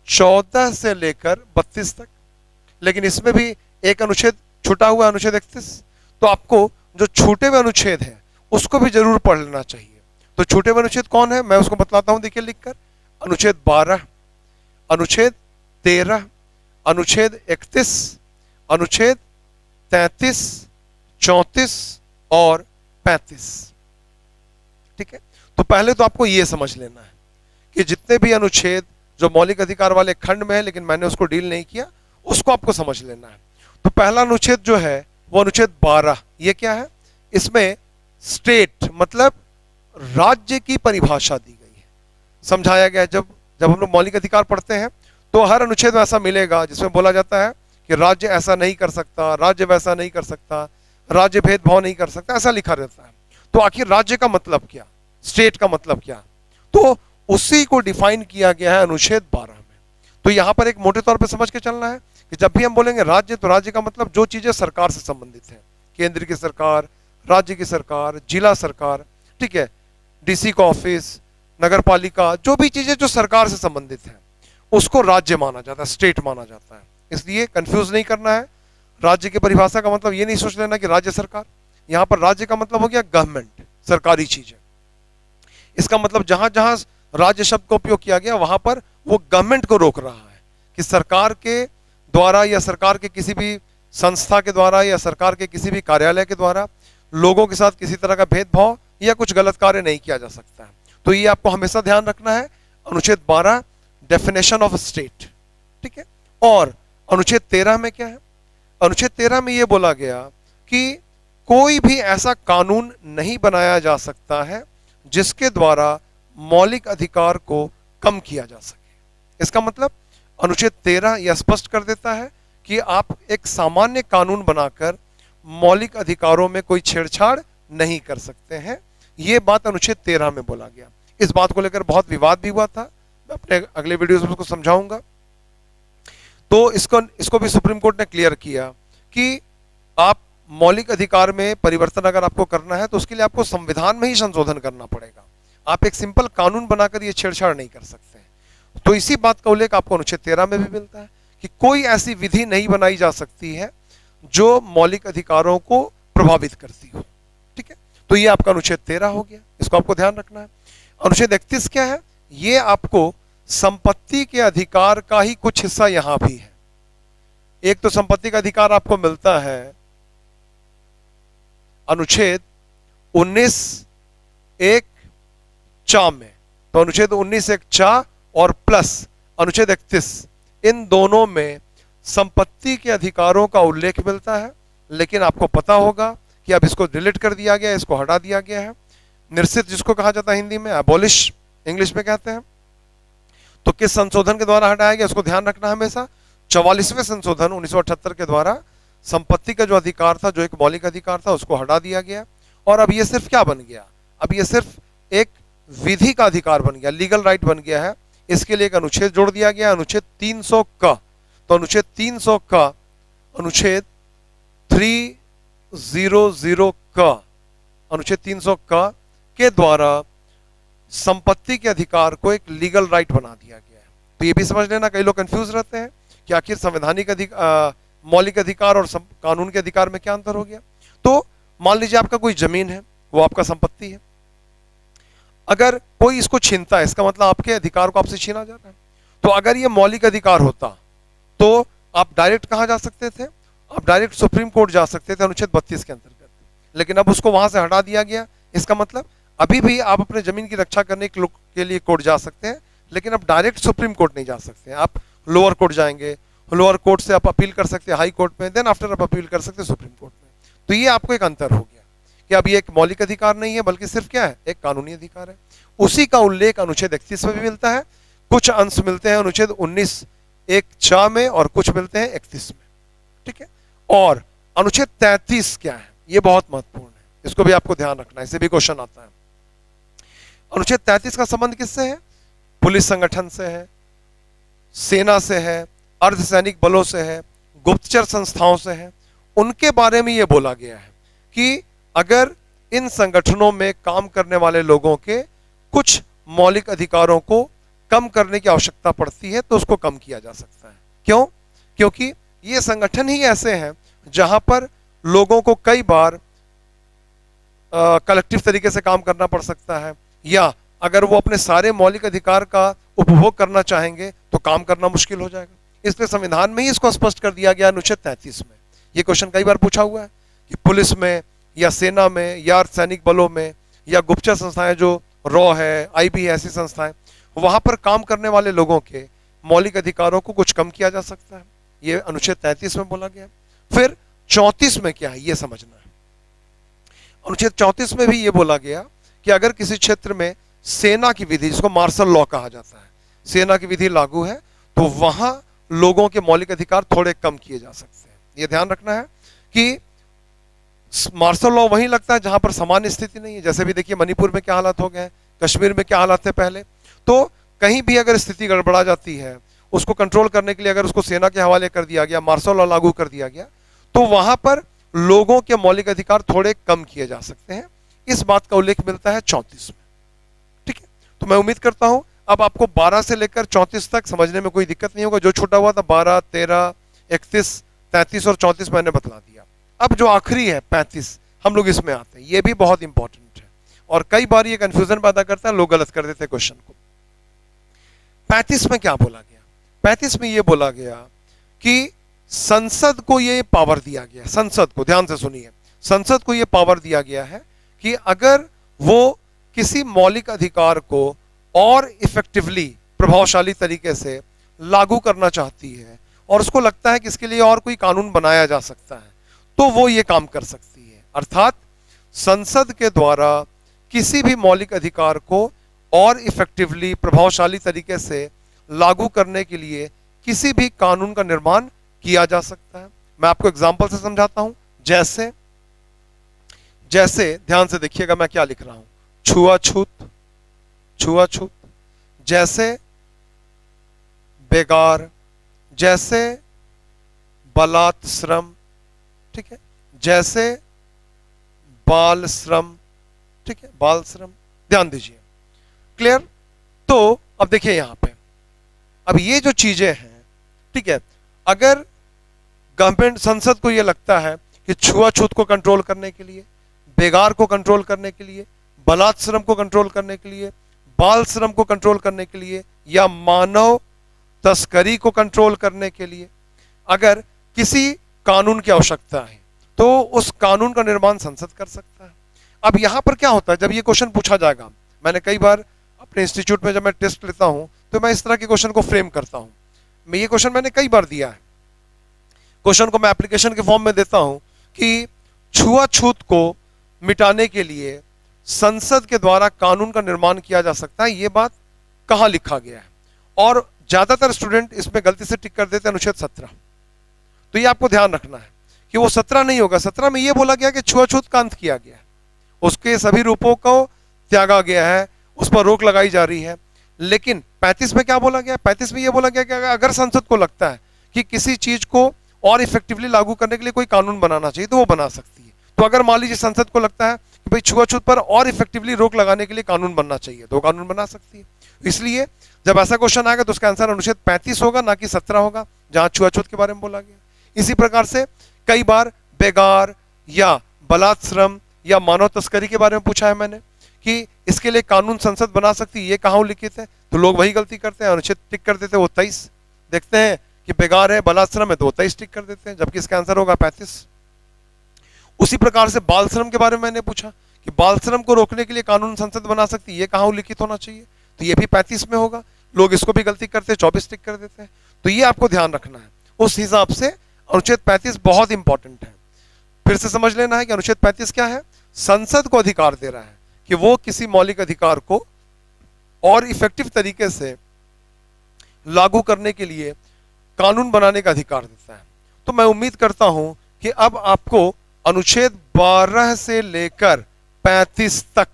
14 से लेकर 32 तक, लेकिन इसमें भी एक अनुच्छेद छूटा हुआ, अनुच्छेद 31। तो आपको जो छूटे हुए अनुच्छेद है उसको भी जरूर पढ़ लेना चाहिए। तो छूटे हुए अनुच्छेद कौन है, मैं उसको बतलाता हूं, देखिए लिखकर। अनुच्छेद 12, अनुच्छेद 13, अनुच्छेद 31, अनुच्छेद 33, 34 और 35। ठीक है, तो पहले तो आपको यह समझ लेना है कि जितने भी अनुच्छेद जो मौलिक अधिकार वाले खंड में है लेकिन मैंने उसको डील नहीं किया, उसको आपको समझ लेना है। तो पहला अनुच्छेद जो है वो अनुच्छेद 12। ये क्या है, इसमें स्टेट मतलब राज्य की परिभाषा दी गई है, समझाया गया है। जब हम लोग मौलिक अधिकार पढ़ते हैं तो हर अनुच्छेद में ऐसा मिलेगा जिसमें बोला जाता है कि राज्य ऐसा नहीं कर सकता, राज्य वैसा नहीं कर सकता, राज्य भेदभाव नहीं कर सकता, ऐसा लिखा रहता है। तो आखिर राज्य का मतलब क्या, स्टेट का मतलब क्या, तो उसी को डिफाइन किया गया है अनुच्छेद 12 में। तो यहां पर एक मोटे तौर पे समझ के चलना है कि जब भी हम बोलेंगे राज्य, तो राज्य का मतलब जो चीजें सरकार से संबंधित है, केंद्र की सरकार, राज्य की सरकार, जिला सरकार, ठीक है, डीसी का ऑफिस, नगर पालिका, जो भी चीजें जो सरकार से संबंधित है उसको राज्य माना जाता है, स्टेट माना जाता है। इसलिए कंफ्यूज नहीं करना है। राज्य की परिभाषा का मतलब ये नहीं सोच लेना कि राज्य सरकार, यहां पर राज्य का मतलब हो गया गवर्नमेंट, सरकारी चीजें। इसका मतलब जहां जहां राज्य शब्द का उपयोग किया गया वहां पर वो गवर्नमेंट को रोक रहा है कि सरकार के द्वारा या सरकार के किसी भी संस्था के द्वारा या सरकार के किसी भी कार्यालय के द्वारा लोगों के साथ किसी तरह का भेदभाव या कुछ गलत कार्य नहीं किया जा सकता है। तो ये आपको हमेशा ध्यान रखना है। अनुच्छेद 12 डेफिनेशन ऑफ स्टेट, ठीक है। और अनुच्छेद 13 में क्या है, अनुच्छेद 13 में यह बोला गया कि कोई भी ऐसा कानून नहीं बनाया जा सकता है जिसके द्वारा मौलिक अधिकार को कम किया जा सके। इसका मतलब अनुच्छेद 13 यह स्पष्ट कर देता है कि आप एक सामान्य कानून बनाकर मौलिक अधिकारों में कोई छेड़छाड़ नहीं कर सकते हैं। यह बात अनुच्छेद 13 में बोला गया। इस बात को लेकर बहुत विवाद भी हुआ था, मैं अपने अगले वीडियोस में उसको समझाऊंगा। तो इसको भी सुप्रीम कोर्ट ने क्लियर किया कि आप मौलिक अधिकार में परिवर्तन अगर आपको करना है तो उसके लिए आपको संविधान में ही संशोधन करना पड़ेगा। आप एक सिंपल कानून बनाकर ये छेड़छाड़ नहीं कर सकते। तो इसी बात का उल्लेख आपको अनुच्छेद 13 में भी मिलता है कि कोई ऐसी विधि नहीं बनाई जा सकती है जो मौलिक अधिकारों को प्रभावित करती हो, ठीक है। तो ये आपका अनुच्छेद 13 हो गया, इसको आपको ध्यान रखना है। अनुच्छेद 31 क्या है, ये आपको संपत्ति के अधिकार का ही कुछ हिस्सा यहां भी है। एक तो संपत्ति का अधिकार आपको मिलता है अनुच्छेद 19(1)(4) में, तो अनुच्छेद 19 एक चा और प्लस अनुच्छेद 31, इन दोनों में संपत्ति के अधिकारों का उल्लेख मिलता है। लेकिन आपको पता होगा कि अब इसको डिलीट कर दिया गया है, इसको हटा दिया गया है। निरसित जिसको कहा जाता है हिंदी में, अबॉलिश इंग्लिश में कहते हैं। तो किस संशोधन के द्वारा हटाया गया, उसको ध्यान रखना हमेशा। 44वें संशोधन 1978 के द्वारा संपत्ति का जो अधिकार था, जो एक मौलिक अधिकार था, उसको हटा दिया गया। और अब ये सिर्फ क्या बन गया, अब ये सिर्फ एक विधि का अधिकार बन गया, लीगल राइट बन गया है। इसके लिए एक अनुच्छेद जोड़ दिया गया, अनुच्छेद 300 का। तो अनुच्छेद 300 का, अनुच्छेद 300 का, अनुच्छेद 300 का के द्वारा संपत्ति के अधिकार को एक लीगल राइट बना दिया गया है। तो ये भी समझ लेना, कई लोग कंफ्यूज रहते हैं कि आखिर संवैधानिक मौलिक अधिकार और कानून के अधिकार में क्या अंतर हो गया। तो मान लीजिए आपका कोई जमीन है, वो आपका संपत्ति है। अगर कोई इसको छीनता है, इसका मतलब आपके अधिकार को आपसे छीना जा रहा है। तो अगर ये मौलिक अधिकार होता तो आप डायरेक्ट कहां जा सकते थे, आप डायरेक्ट सुप्रीम कोर्ट जा सकते थे अनुच्छेद 32 के अंतर्गत। लेकिन अब उसको वहां से हटा दिया गया। इसका मतलब अभी भी आप अपने जमीन की रक्षा करने के लिए कोर्ट जा सकते हैं, लेकिन अब डायरेक्ट सुप्रीम कोर्ट नहीं जा सकते हैं। आप लोअर कोर्ट जाएंगे, लोअर कोर्ट से आप अपील कर सकते हैं हाई कोर्ट में, देन आफ्टर आप अपील कर सकते हैं सुप्रीम कोर्ट में। तो ये आपको एक अंतर हो गया कि अब ये एक मौलिक अधिकार नहीं है, बल्कि सिर्फ क्या है, एक कानूनी अधिकार है। उसी का उल्लेख अनुच्छेद 31 में भी मिलता है। कुछ अंश मिलते हैं अनुच्छेद 19 एक चा में और कुछ मिलते हैं 31 में, ठीक है। और अनुच्छेद 33 क्या है, ये बहुत महत्वपूर्ण है, इसको भी आपको ध्यान रखना है, इससे भी क्वेश्चन आता है। अनुच्छेद 33 का संबंध किससे है, पुलिस संगठन से है, सेना से है, अर्धसैनिक बलों से है, गुप्तचर संस्थाओं से है। उनके बारे में यह बोला गया है कि अगर इन संगठनों में काम करने वाले लोगों के कुछ मौलिक अधिकारों को कम करने की आवश्यकता पड़ती है तो उसको कम किया जा सकता है। क्यों? क्योंकि ये संगठन ही ऐसे हैं जहां पर लोगों को कई बार कलेक्टिव तरीके से काम करना पड़ सकता है, या अगर वो अपने सारे मौलिक अधिकार का उपभोग करना चाहेंगे तो काम करना मुश्किल हो जाएगा। इसलिए संविधान में ही इसको स्पष्ट कर दिया गया अनुच्छेद 33 में। ये क्वेश्चन कई बार पूछा हुआ है कि पुलिस में या सेना में या सैनिक बलों में या गुप्तचर संस्थाएं जो रॉ है, आईबी है, ऐसी संस्थाएं, वहां पर काम करने वाले लोगों के मौलिक अधिकारों को कुछ कम किया जा सकता है। ये अनुच्छेद 33 में बोला गया। फिर 34 में क्या है ये समझना है। अनुच्छेद 34 में भी ये बोला गया कि अगर किसी क्षेत्र में सेना की विधि, जिसको मार्शल लॉ कहा जाता है, सेना की विधि लागू है तो वहां लोगों के मौलिक अधिकार थोड़े कम किए जा सकते हैं। यह ध्यान रखना है कि मार्शल लॉ वहीं लगता है जहां पर सामान्य स्थिति नहीं है। जैसे भी देखिए मणिपुर में क्या हालात हो गए, कश्मीर में क्या हालात थे पहले। तो कहीं भी अगर स्थिति गड़बड़ा जाती है, उसको कंट्रोल करने के लिए अगर उसको सेना के हवाले कर दिया गया, मार्शल लॉ लागू कर दिया गया, तो वहां पर लोगों के मौलिक अधिकार थोड़े कम किए जा सकते हैं। इस बात का उल्लेख मिलता है 34 में, ठीक है। तो मैं उम्मीद करता हूं अब आपको 12 से लेकर 34 तक समझने में कोई दिक्कत नहीं होगा। जो छूटा हुआ था 12, 13, 31, 33 और 34 मैंने बतला दिया। अब जो आखिरी है 35, हम लोग इसमें आते हैं। ये भी बहुत इंपॉर्टेंट है और कई बार ये कंफ्यूजन पैदा करता है, लोग गलत कर देते हैं क्वेश्चन को। 35 में क्या बोला गया? 35 में ये बोला गया कि संसद को ये पावर दिया गया, संसद को, ध्यान से सुनिए, संसद को ये पावर दिया गया है कि अगर वो किसी मौलिक अधिकार को और इफेक्टिवली, प्रभावशाली तरीके से लागू करना चाहती है और उसको लगता है कि इसके लिए और कोई कानून बनाया जा सकता है, तो वो ये काम कर सकती है। अर्थात संसद के द्वारा किसी भी मौलिक अधिकार को और इफेक्टिवली, प्रभावशाली तरीके से लागू करने के लिए किसी भी कानून का निर्माण किया जा सकता है। मैं आपको एग्जांपल से समझाता हूं। जैसे जैसे ध्यान से देखिएगा मैं क्या लिख रहा हूं, छुआछूत, छुआछूत, जैसे बेगार, जैसे बलात् श्रम, ठीक है, जैसे बाल श्रम, ठीक है, बाल श्रम। ध्यान दीजिए, क्लियर? तो अब देखिए यहां पे, अब ये जो चीजें हैं, ठीक है, अगर गवर्नमेंट, संसद को ये लगता है कि छुआछूत को कंट्रोल करने के लिए, बेगार को कंट्रोल करने के लिए, बलात् श्रम को कंट्रोल करने के लिए, बाल श्रम को कंट्रोल करने के लिए, या मानव तस्करी को कंट्रोल करने के लिए अगर किसी कानून की आवश्यकता है तो उस कानून का निर्माण संसद कर सकता है। अब यहां पर क्या होता है, जब ये क्वेश्चन पूछा जाएगा, मैंने कई बार अपने इंस्टीट्यूट में जब मैं टेस्ट लेता हूं तो मैं इस तरह के क्वेश्चन को फ्रेम करता हूं। मैं ये क्वेश्चन मैंने कई बार दिया है। क्वेश्चन को मैं एप्लीकेशन के फॉर्म में देता हूं कि छुआछूत को मिटाने के लिए संसद के द्वारा कानून का निर्माण किया जा सकता है, ये बात कहां लिखा गया है। और ज्यादातर स्टूडेंट इसमें गलती से टिक कर देते हैं अनुच्छेद 17। तो ये आपको ध्यान रखना है कि वो 17 नहीं होगा। 17 में ये बोला गया कि छुआछूत का अंत किया गया है, उसके सभी रूपों को त्यागा गया है, उस पर रोक लगाई जा रही है। लेकिन 35 में क्या बोला गया? 35 में ये बोला गया कि अगर संसद को लगता है कि किसी चीज को और इफेक्टिवली लागू करने के लिए कोई कानून बनाना चाहिए तो वो बना सकती है। तो अगर मान लीजिए संसद को लगता है कि भाई छुआछूत पर और इफेक्टिवली रोक लगाने के लिए कानून बनना चाहिए तो कानून बना सकती है। इसलिए जब ऐसा क्वेश्चन आएगा तो उसका आंसर अनुच्छेद 35 होगा, ना कि 17 होगा, जहां छुआछूत के बारे में बोला गया। इसी प्रकार से कई बार बेगार या बलात्श्रम या मानव तस्करी के बारे में पूछा है मैंने कि इसके लिए कानून संसद बना सकती है, ये कहां उल्लिखित है? तो लोग वही गलती करते हैं, अनुच्छेद टिक कर देते हैं वो 23। देखते हैं कि बेगार है, बलात्श्रम है तो 23 टिक कर देते हैं, जबकि इसका आंसर होगा 35। उसी प्रकार से बाल श्रम के बारे में मैंने पूछा कि बाल श्रम को रोकने के लिए कानून संसद बना सकती है, ये कहां उल्लिखित होना चाहिए? तो ये भी 35 में होगा। लोग इसको भी गलती करते हैं, 24 टिक कर देते हैं। तो ये आपको ध्यान रखना है। उस हिसाब से अनुच्छेद 35 बहुत इंपॉर्टेंट है। फिर से समझ लेना है कि अनुच्छेद 35 क्या है? संसद को अधिकार दे रहा है कि वो किसी मौलिक अधिकार को और इफेक्टिव तरीके से लागू करने के लिए कानून बनाने का अधिकार देता है। तो मैं उम्मीद करता हूं कि अब आपको अनुच्छेद 12 से लेकर 35 तक,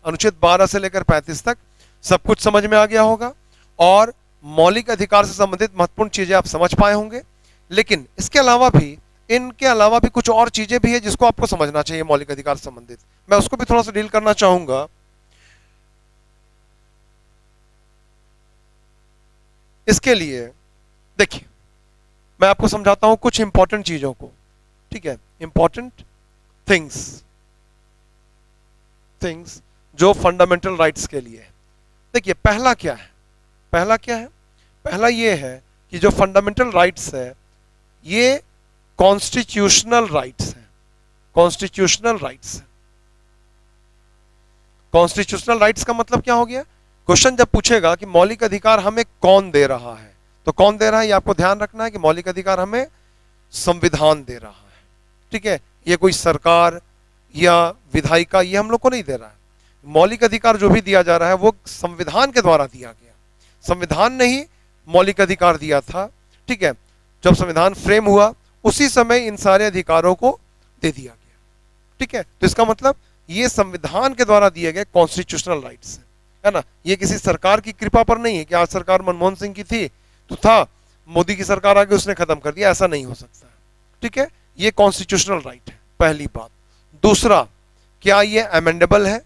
अनुच्छेद 12 से लेकर 35 तक सब कुछ समझ में आ गया होगा और मौलिक अधिकार से संबंधित महत्वपूर्ण चीजें आप समझ पाए होंगे। लेकिन इसके अलावा भी, इनके अलावा भी कुछ और चीजें भी है जिसको आपको समझना चाहिए मौलिक अधिकार से संबंधित। मैं उसको भी थोड़ा सा डील करना चाहूंगा। इसके लिए देखिए मैं आपको समझाता हूं कुछ इंपॉर्टेंट चीजों को, ठीक है? इंपॉर्टेंट थिंग्स जो फंडामेंटल राइट्स के लिए है। देखिए पहला क्या है? पहला ये है कि जो फंडामेंटल राइट्स है ये कॉन्स्टिट्यूशनल राइट्स हैं। कॉन्स्टिट्यूशनल राइट्स का मतलब क्या हो गया? क्वेश्चन जब पूछेगा कि मौलिक अधिकार हमें कौन दे रहा है, तो कौन दे रहा है ये आपको ध्यान रखना है कि मौलिक अधिकार हमें संविधान दे रहा है, ठीक है? ये कोई सरकार या विधायिका ये हम लोग को नहीं दे रहा है। मौलिक अधिकार जो भी दिया जा रहा है वो संविधान के द्वारा दिया गया। संविधान ने ही मौलिक अधिकार दिया था, ठीक है? जब संविधान फ्रेम हुआ उसी समय इन सारे अधिकारों को दे दिया गया, ठीक है? तो इसका मतलब ये संविधान के द्वारा दिए गए कॉन्स्टिट्यूशनल राइट्स है ना। ये किसी सरकार की कृपा पर नहीं है कि आज सरकार मनमोहन सिंह की थी तो था, मोदी की सरकार आ गई उसने खत्म कर दिया, ऐसा नहीं हो सकता, ठीक है? ये कॉन्स्टिट्यूशनल राइट है, पहली बात। दूसरा, क्या ये अमेंडेबल है?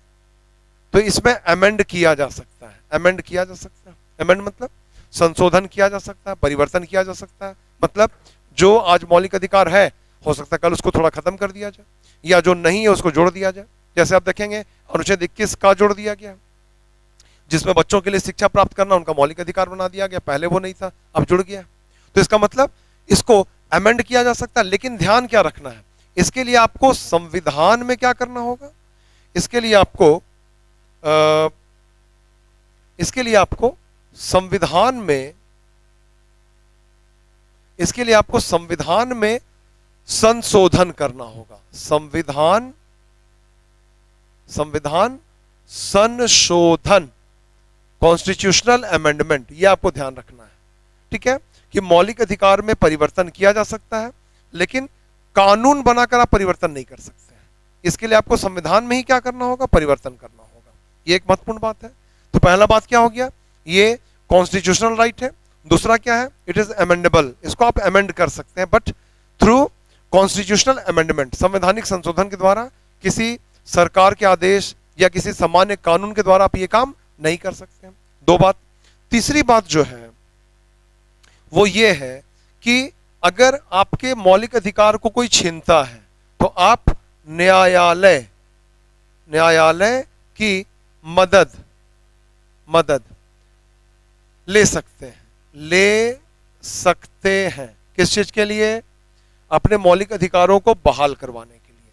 तो इसमें अमेंड किया जा सकता है। अमेंड किया जा सकता है, अमेंड मतलब संशोधन किया जा सकता है, परिवर्तन किया जा सकता है। मतलब जो आज मौलिक अधिकार है हो सकता है कल उसको थोड़ा खत्म कर दिया जाए, या जो नहीं है उसको जोड़ दिया जाए। जैसे आप देखेंगे अनुच्छेद 21 का जोड़ दिया गया, जिसमें बच्चों के लिए शिक्षा प्राप्त करना उनका मौलिक अधिकार बना दिया गया, पहले वो नहीं था अब जुड़ गया। तो इसका मतलब इसको अमेंड किया जा सकता है। लेकिन ध्यान क्या रखना है, इसके लिए आपको संविधान में क्या करना होगा? इसके लिए आपको संविधान में संशोधन करना होगा। संविधान संशोधन, कॉन्स्टिट्यूशनल अमेंडमेंट, ये आपको ध्यान रखना है, ठीक है? कि मौलिक अधिकार में परिवर्तन किया जा सकता है लेकिन कानून बनाकर आप परिवर्तन नहीं कर सकते हैं। इसके लिए आपको संविधान में ही क्या करना होगा? परिवर्तन करना होगा। ये एक महत्वपूर्ण बात है। तो पहला बात क्या हो गया? ये कॉन्स्टिट्यूशनल राइट है। दूसरा क्या है? इट इज अमेंडेबल, इसको आप अमेंड कर सकते हैं बट थ्रू कॉन्स्टिट्यूशनल अमेंडमेंट, संवैधानिक संशोधन के द्वारा, किसी सरकार के आदेश या किसी सामान्य कानून के द्वारा आप ये काम नहीं कर सकते हैं। दो बात। तीसरी बात जो है वो ये है कि अगर आपके मौलिक अधिकार को कोई छीनता है तो आप न्यायालय की मदद ले सकते हैं। किस चीज के लिए? अपने मौलिक अधिकारों को बहाल करवाने के लिए,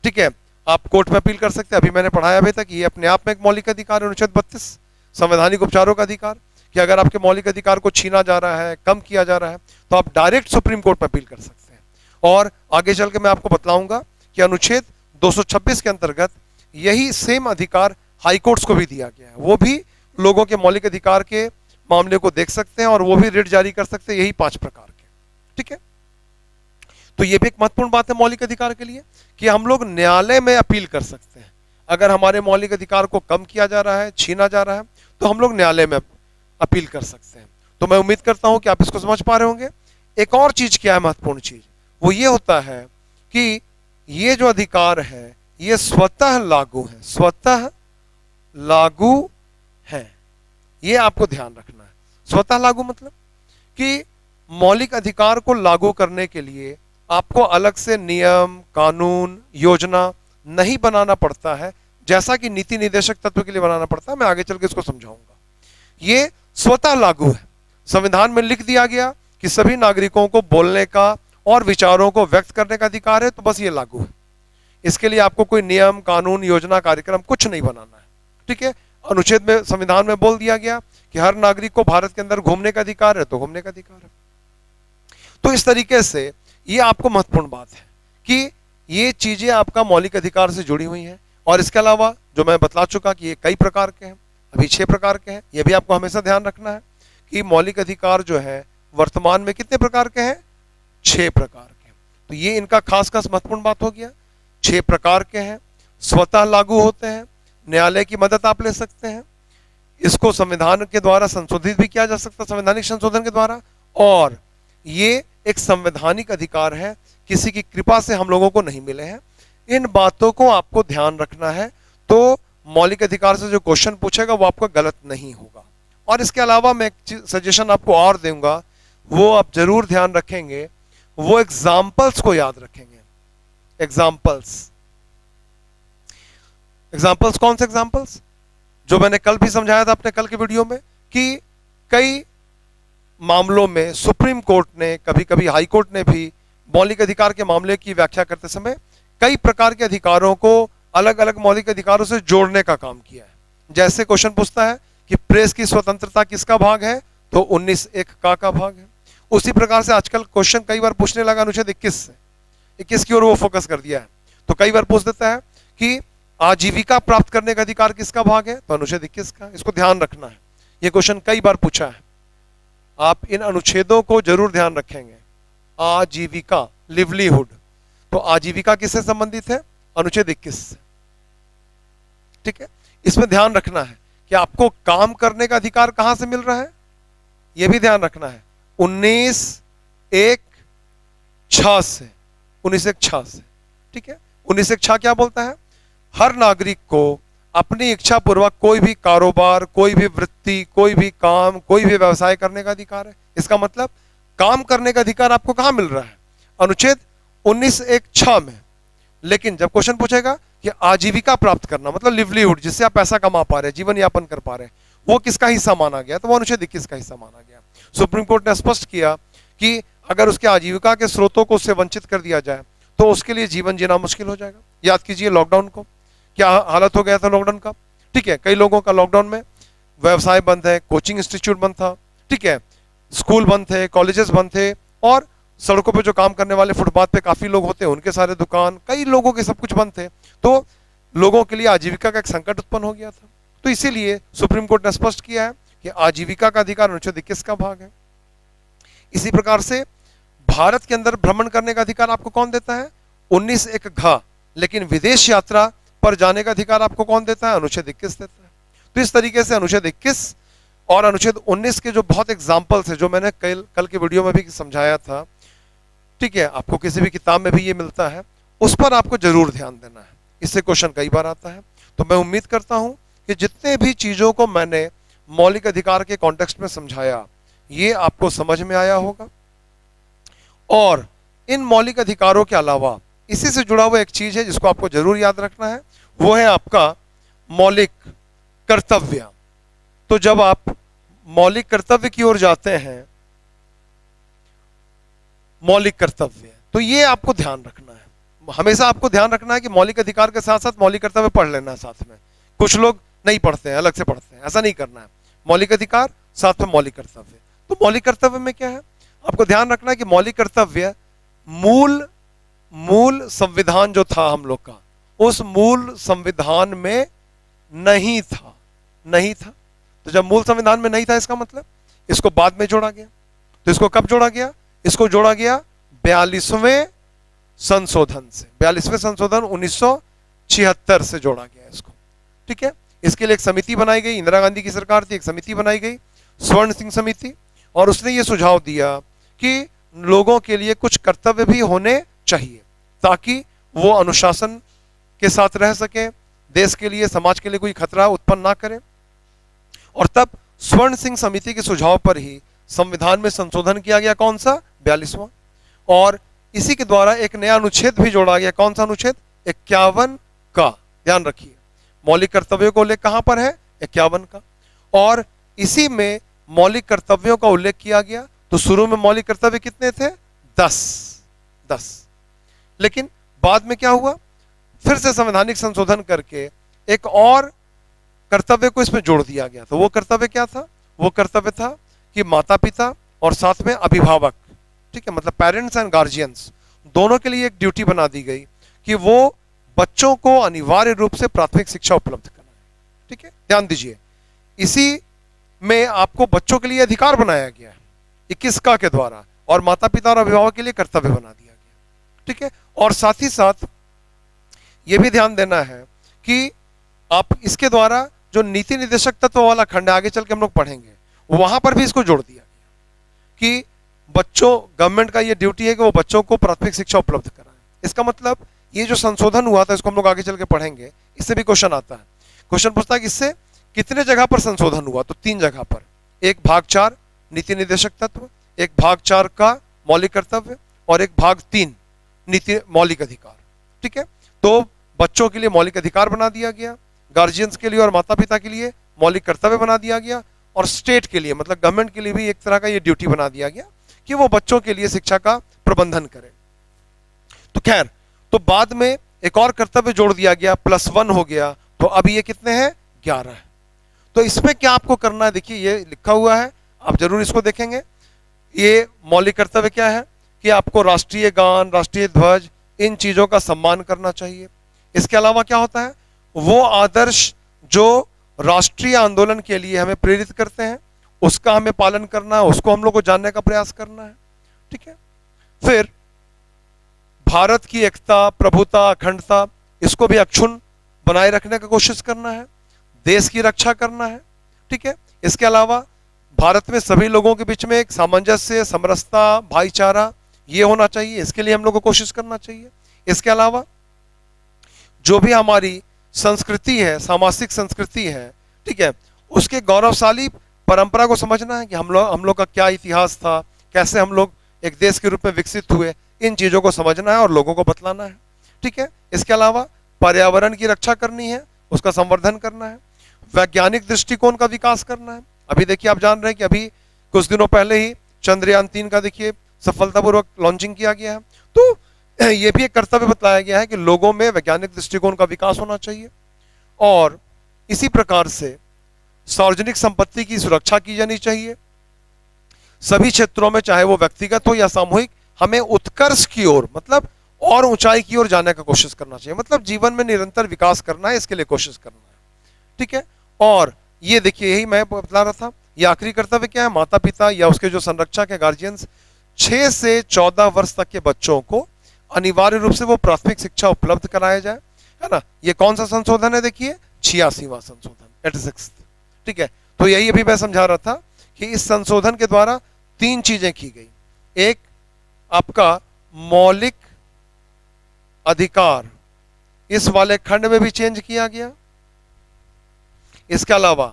ठीक है? आप कोर्ट में अपील कर सकते हैं। अभी मैंने पढ़ाया अभी तक, ये अपने आप में एक मौलिक अधिकार है, अनुच्छेद 32। संवैधानिक उपचारों का अधिकार, कि अगर आपके मौलिक अधिकार को छीना जा रहा है, कम किया जा रहा है, तो आप डायरेक्ट सुप्रीम कोर्ट में अपील कर सकते हैं। और आगे चल के मैं आपको बतलाऊंगा कि अनुच्छेद 226 के अंतर्गत यही सेम अधिकार हाई कोर्ट्स को भी दिया गया है। वो भी लोगों के मौलिक अधिकार के मामले को देख सकते हैं और वो भी रिट जारी कर सकते हैं, यही 5 प्रकार के। ठीक है, तो ये भी एक महत्वपूर्ण बात है मौलिक अधिकार के लिए कि हम लोग न्यायालय में अपील कर सकते हैं। अगर हमारे मौलिक अधिकार को कम किया जा रहा है, छीना जा रहा है, तो हम लोग न्यायालय में अपील कर सकते हैं। तो मैं उम्मीद करता हूं कि आप इसको समझ पा रहे होंगे। एक और चीज क्या है महत्वपूर्ण चीज, वो ये होता है कि ये जो अधिकार है ये स्वतः लागू है, स्वतः लागू है। ये आपको ध्यान रखना है। स्वतः लागू मतलब कि मौलिक अधिकार को लागू करने के लिए आपको अलग से नियम, कानून, योजना नहीं बनाना पड़ता है, जैसा कि नीति निर्देशक तत्व के लिए बनाना पड़ता है। मैं आगे चल के इसको समझाऊंगा। ये स्वतः लागू है। संविधान में लिख दिया गया कि सभी नागरिकों को बोलने का और विचारों को व्यक्त करने का अधिकार है, तो बस ये लागू है। इसके लिए आपको कोई नियम, कानून, योजना, कार्यक्रम कुछ नहीं बनाना है। ठीक है, अनुच्छेद में, संविधान में बोल दिया गया कि हर नागरिक को भारत के अंदर घूमने का अधिकार है, तो घूमने का अधिकार है। तो इस तरीके से ये आपको महत्वपूर्ण बात है कि ये चीजें आपका मौलिक अधिकार से जुड़ी हुई हैं। और इसके अलावा जो मैं बतला चुका कि ये कई प्रकार के हैं, अभी 6 प्रकार के हैं। ये भी आपको हमेशा ध्यान रखना है कि मौलिक अधिकार जो है वर्तमान में कितने प्रकार के हैं, 6 प्रकार के हैं। तो ये इनका खास महत्वपूर्ण बात हो गया। 6 प्रकार के हैं, स्वतः लागू होते हैं, न्यायालय की मदद आप ले सकते हैं, इसको संविधान के द्वारा संशोधित भी किया जा सकता है, संवैधानिक संशोधन के द्वारा, और ये एक संवैधानिक अधिकार है, किसी की कृपा से हम लोगों को नहीं मिले हैं। इन बातों को आपको ध्यान रखना है, तो मौलिक अधिकार से जो क्वेश्चन पूछेगा वो आपका गलत नहीं होगा। और इसके अलावा मैं एक सजेशन आपको और दूंगा, वो आप जरूर ध्यान रखेंगे, वो एग्जाम्पल्स को याद रखेंगे। एग्जाम्पल्स कौन से एग्जाम्पल्स? जो मैंने कल भी समझाया था अपने कल के वीडियो में कि कई मामलों में सुप्रीम कोर्ट ने, कभी कभी हाई कोर्ट ने भी मौलिक अधिकार के मामले की व्याख्या करते समय कई प्रकार के अधिकारों को अलग अलग मौलिक अधिकारों से जोड़ने का काम किया है। जैसे क्वेश्चन पूछता है कि प्रेस की स्वतंत्रता किसका भाग है, तो 19(1) का भाग है। उसी प्रकार से आजकल क्वेश्चन कई बार पूछने लगा अनुच्छेद 21 से, 21 की ओर वो फोकस कर दिया है। तो कई बार पूछ देता है कि आजीविका प्राप्त करने का अधिकार किसका भाग है, तो अनुच्छेद 21 का। इसको ध्यान रखना है, ये क्वेश्चन कई बार पूछा है। आप इन अनुच्छेदों को जरूर ध्यान रखेंगे। आजीविका, लिवलीहुड, तो आजीविका किससे संबंधित है, अनुच्छेद 21 से। ठीक है, इसमें ध्यान रखना है कि आपको काम करने का अधिकार कहां से मिल रहा है, यह भी ध्यान रखना है, 19(1)(6) से, 19(1)(6) से। ठीक है, 19(1)(6) क्या बोलता है, हर नागरिक को अपनी इच्छा पूर्वक कोई भी कारोबार, कोई भी वृत्ति, कोई भी काम, कोई भी व्यवसाय करने का अधिकार है। इसका मतलब काम करने का अधिकार आपको कहां मिल रहा है, अनुच्छेद 19(1)(6) में। लेकिन जब क्वेश्चन पूछेगा कि आजीविका प्राप्त करना, मतलब लिवलीहुड, जिससे आप पैसा कमा पा रहे, जीवन यापन कर पा रहे, वो किसका हिस्सा माना गया, तो वो अनुच्छेद 21 का हिस्सा माना गया। सुप्रीम कोर्ट ने स्पष्ट किया कि अगर उसके आजीविका के स्रोतों को उससे वंचित कर दिया जाए तो उसके लिए जीवन जीना मुश्किल हो जाएगा। याद कीजिए लॉकडाउन को, क्या हालत हो गया था लॉकडाउन का। ठीक है, कई लोगों का लॉकडाउन में व्यवसाय बंद है, कोचिंग इंस्टीट्यूट बंद था, ठीक है, स्कूल बंद थे, कॉलेजेस बंद थे, और सड़कों पे जो काम करने वाले, फुटपाथ पे काफी लोग होते हैं, उनके सारे दुकान, कई लोगों के सब कुछ बंद थे। तो लोगों के लिए आजीविका का एक संकट उत्पन्न हो गया था। तो इसीलिए सुप्रीम कोर्ट ने स्पष्ट किया है कि आजीविका का अधिकार अनुच्छेद 21 का भाग है। इसी प्रकार से भारत के अंदर भ्रमण करने का अधिकार आपको कौन देता है, 19(1)(घ), लेकिन विदेश यात्रा पर जाने का अधिकार आपको कौन देता है, अनुच्छेद 21 देता है। तो इस तरीके से अनुच्छेद 21 और अनुच्छेद 19 के जो बहुत एग्जाम्पल्स है, जो मैंने कल के वीडियो में भी समझाया था, ठीक है, आपको किसी भी किताब में भी ये मिलता है, उस पर आपको जरूर ध्यान देना है। इससे क्वेश्चन कई बार आता है। तो मैं उम्मीद करता हूं कि जितने भी चीजों को मैंने मौलिक अधिकार के कॉन्टेक्स्ट में समझाया, ये आपको समझ में आया होगा। और इन मौलिक अधिकारों के अलावा इसी से जुड़ा हुआ एक चीज है जिसको आपको जरूर याद रखना है, वो है आपका मौलिक कर्तव्य। तो जब आप मौलिक कर्तव्य की ओर जाते हैं, मौलिक कर्तव्य, तो ये आपको ध्यान रखना है, हमेशा आपको ध्यान रखना है कि मौलिक अधिकार के साथ साथ मौलिक कर्तव्य पढ़ लेना है साथ में। कुछ लोग नहीं पढ़ते हैं, अलग से पढ़ते हैं, ऐसा नहीं करना है। मौलिक अधिकार साथ में मौलिक कर्तव्य। तो मौलिक कर्तव्य में क्या है, आपको ध्यान रखना है कि मौलिक कर्तव्य मूल संविधान जो था हम लोग का, उस मूल संविधान में नहीं था। तो जब मूल संविधान में नहीं था, इसका मतलब इसको बाद में जोड़ा गया। तो इसको कब जोड़ा गया, इसको जोड़ा गया 42वें संशोधन से। 42वें संशोधन 1976 से जोड़ा गया इसको, ठीक है। इसके लिए एक समिति बनाई गई, इंदिरा गांधी की सरकार थी, एक समिति बनाई गई, स्वर्ण सिंह समिति, और उसने ये सुझाव दिया कि लोगों के लिए कुछ कर्तव्य भी होने चाहिए ताकि वो अनुशासन के साथ रह सके, देश के लिए, समाज के लिए कोई खतरा उत्पन्न ना करे। और तब स्वर्ण सिंह समिति के सुझाव पर ही संविधान में संशोधन किया गया, कौन सा, 42वां। और इसी के द्वारा एक नया अनुच्छेद भी जोड़ा गया, कौन सा अनुच्छेद, 51 का। ध्यान रखिए, मौलिक कर्तव्यों का उल्लेख कहां पर है, 51 का। और इसी में मौलिक कर्तव्यों का उल्लेख किया गया। तो शुरू में मौलिक कर्तव्य कितने थे, 10। लेकिन बाद में क्या हुआ, फिर से संवैधानिक संशोधन करके एक और कर्तव्य को इसमें जोड़ दिया गया। तो वो कर्तव्य क्या था, वो कर्तव्य था कि माता पिता और साथ में अभिभावक, ठीक है, मतलब पेरेंट्स एंड गार्जियंस, दोनों के लिए एक ड्यूटी बना दी गई कि वो बच्चों को अनिवार्य रूप से प्राथमिक शिक्षा उपलब्ध कराएं, ठीक है। ध्यान दीजिए, इसी में आपको बच्चों के लिए अधिकार बनाया गया है 21 का के द्वारा, और माता पिता और अभिभावक के लिए कर्तव्य बना दिया गया, ठीक है। और साथ ही साथ यह भी ध्यान देना है कि आप इसके द्वारा जो नीति निर्देशक तत्व वाला खंड है, आगे चल के हम लोग पढ़ेंगे, वहां पर भी इसको जोड़ दिया गया कि बच्चों, गवर्नमेंट का ये ड्यूटी है कि वो बच्चों को प्राथमिक शिक्षा उपलब्ध कराए। इसका मतलब ये जो संशोधन हुआ था, इसको हम लोग आगे चल के पढ़ेंगे, इससे भी क्वेश्चन आता है। क्वेश्चन पूछता है कि इससे कितने जगह पर संशोधन हुआ, तो 3 जगह पर। एक भाग 4 नीति निर्देशक तत्व, एक भाग 4 का मौलिक कर्तव्य, और एक भाग 3 नीति मौलिक अधिकार, ठीक है। तो बच्चों के लिए मौलिक अधिकार बना दिया गया, गार्जियंस के लिए और माता पिता के लिए मौलिक कर्तव्य बना दिया गया, और स्टेट के लिए, मतलब गवर्नमेंट के लिए भी एक तरह का ये ड्यूटी बना दिया गया कि वो बच्चों के लिए शिक्षा का प्रबंधन करे। तो खैर, तो बाद में एक और कर्तव्य जोड़ दिया गया, +1 हो गया। तो अब ये कितने हैं, 11 है। तो इसमें क्या आपको करना है, देखिए ये लिखा हुआ है, आप जरूर इसको देखेंगे। ये मौलिक कर्तव्य क्या है कि आपको राष्ट्रीय गान, राष्ट्रीय ध्वज, इन चीजों का सम्मान करना चाहिए। इसके अलावा क्या होता है, वो आदर्श जो राष्ट्रीय आंदोलन के लिए हमें प्रेरित करते हैं, उसका हमें पालन करना है, उसको हम लोग को जानने का प्रयास करना है, ठीक है। फिर भारत की एकता, प्रभुता, अखंडता, इसको भी अक्षुण्ण बनाए रखने का कोशिश करना है, देश की रक्षा करना है, ठीक है। इसके अलावा भारत में सभी लोगों के बीच में एक सामंजस्य, समरसता, भाईचारा, ये होना चाहिए, इसके लिए हम लोग को कोशिश करना चाहिए। इसके अलावा जो भी हमारी संस्कृति है, सामाजिक संस्कृति है, ठीक है, उसके गौरवशाली परंपरा को समझना है कि हम लोग का क्या इतिहास था, कैसे हम लोग एक देश के रूप में विकसित हुए, इन चीजों को समझना है और लोगों को बतलाना है, ठीक है। इसके अलावा पर्यावरण की रक्षा करनी है, उसका संवर्धन करना है, वैज्ञानिक दृष्टिकोण का विकास करना है। अभी देखिए, आप जान रहे हैं कि अभी कुछ दिनों पहले ही चंद्रयान 3 का देखिए सफलतापूर्वक लॉन्चिंग किया गया है। तो ये भी एक कर्तव्य बताया गया है कि लोगों में वैज्ञानिक दृष्टिकोण का विकास होना चाहिए। और इसी प्रकार से सार्वजनिक संपत्ति की सुरक्षा की जानी चाहिए सभी क्षेत्रों में, चाहे वो व्यक्तिगत हो या सामूहिक। हमें उत्कर्ष की ओर, मतलब और ऊंचाई की ओर जाने का कोशिश करना चाहिए, मतलब जीवन में निरंतर विकास करना है, इसके लिए कोशिश करना है, ठीक है। और ये देखिए, यही मैं बता रहा था, ये आखिरी कर्तव्य क्या है, माता पिता या उसके जो संरक्षक है, गार्जियंस, 6 से 14 वर्ष तक के बच्चों को अनिवार्य रूप से वो प्राथमिक शिक्षा उपलब्ध कराया जाए, है ना। ये कौन सा संशोधन है, देखिए 86वां संशोधन, 86, ठीक है। तो यही अभी मैं समझा रहा था कि इस संशोधन के द्वारा 3 चीजें की गई। एक, आपका मौलिक अधिकार इस वाले खंड में भी चेंज किया गया, इसके अलावा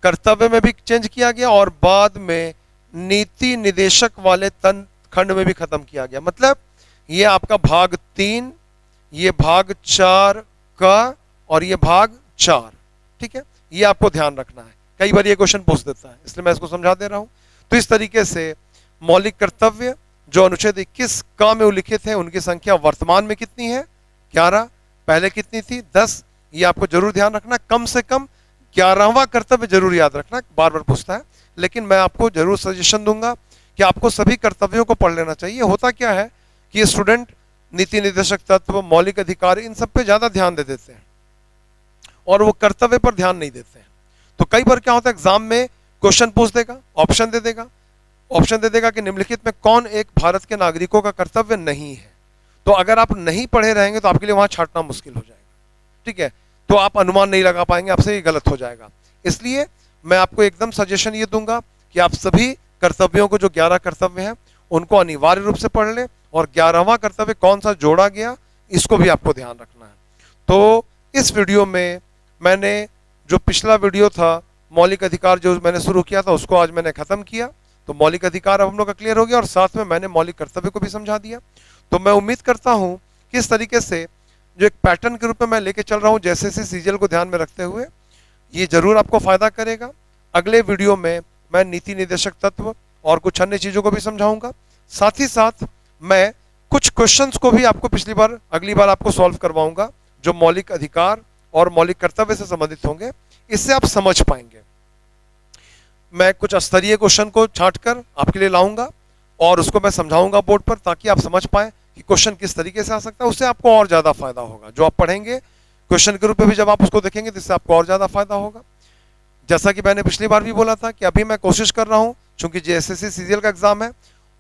कर्तव्य में भी चेंज किया गया, और बाद में नीति निदेशक वाले खंड में भी खत्म किया गया। मतलब ये आपका भाग 3, ये भाग 4 का, और ये भाग 4, ठीक है। ये आपको ध्यान रखना है, कई बार ये क्वेश्चन पूछ देता है, इसलिए मैं इसको समझा दे रहा हूं। तो इस तरीके से मौलिक कर्तव्य जो अनुच्छेद 21 का में उल्लिखित है, उनकी संख्या वर्तमान में कितनी है, 11, पहले कितनी थी, 10। ये आपको जरूर ध्यान रखना, कम से कम 11वां कर्तव्य जरूर याद रखना, बार बार पूछता है, लेकिन मैं आपको जरूर सजेशन दूंगा कि आपको सभी कर्तव्यों को पढ़ लेना चाहिए। होता क्या है कि ये स्टूडेंट नीति निर्देशक तत्व, मौलिक अधिकार, इन सब पे ज्यादा ध्यान दे देते हैं और वो कर्तव्य पर ध्यान नहीं देते हैं। तो कई बार क्या होता है, एग्जाम में क्वेश्चन पूछ देगा, ऑप्शन दे देगा कि निम्नलिखित में कौन एक भारत के नागरिकों का कर्तव्य नहीं है। तो अगर आप नहीं पढ़े रहेंगे तो आपके लिए वहां छांटना मुश्किल हो जाएगा, ठीक है, तो आप अनुमान नहीं लगा पाएंगे, आपसे ये गलत हो जाएगा। इसलिए मैं आपको एकदम सजेशन ये दूंगा कि आप सभी कर्तव्यों को, जो 11 कर्तव्य हैं, उनको अनिवार्य रूप से पढ़ लें और 11वां कर्तव्य कौन सा जोड़ा गया इसको भी आपको ध्यान रखना है। तो इस वीडियो में मैंने जो पिछला वीडियो था मौलिक अधिकार जो मैंने शुरू किया था उसको आज मैंने खत्म किया। तो मौलिक अधिकार अब हम लोग का क्लियर हो गया और साथ में मैंने मौलिक कर्तव्य को भी समझा दिया। तो मैं उम्मीद करता हूं कि इस तरीके से जो एक पैटर्न के रूप में मैं लेके चल रहा हूं जैसे सीजीएल को ध्यान में रखते हुए, ये जरूर आपको फायदा करेगा। अगले वीडियो में मैं नीति निर्देशक तत्व और कुछ अन्य चीजों को भी समझाऊंगा। साथ ही साथ मैं कुछ क्वेश्चंस को भी आपको अगली बार आपको सॉल्व करवाऊंगा जो मौलिक अधिकार और मौलिक कर्तव्य से संबंधित होंगे, इससे आप समझ पाएंगे। मैं कुछ स्तरीय क्वेश्चन को छांटकर आपके लिए लाऊंगा और उसको मैं समझाऊंगा बोर्ड पर, ताकि आप समझ पाएं कि क्वेश्चन किस तरीके से आ सकता है। उससे आपको और ज्यादा फायदा होगा। जो आप पढ़ेंगे क्वेश्चन के रूप में भी जब आप उसको देखेंगे तो इससे आपको और ज्यादा फायदा होगा। जैसा कि मैंने पिछली बार भी बोला था कि अभी मैं कोशिश कर रहा हूं, चूंकि जेएसएससी सीजीएल का एग्जाम है,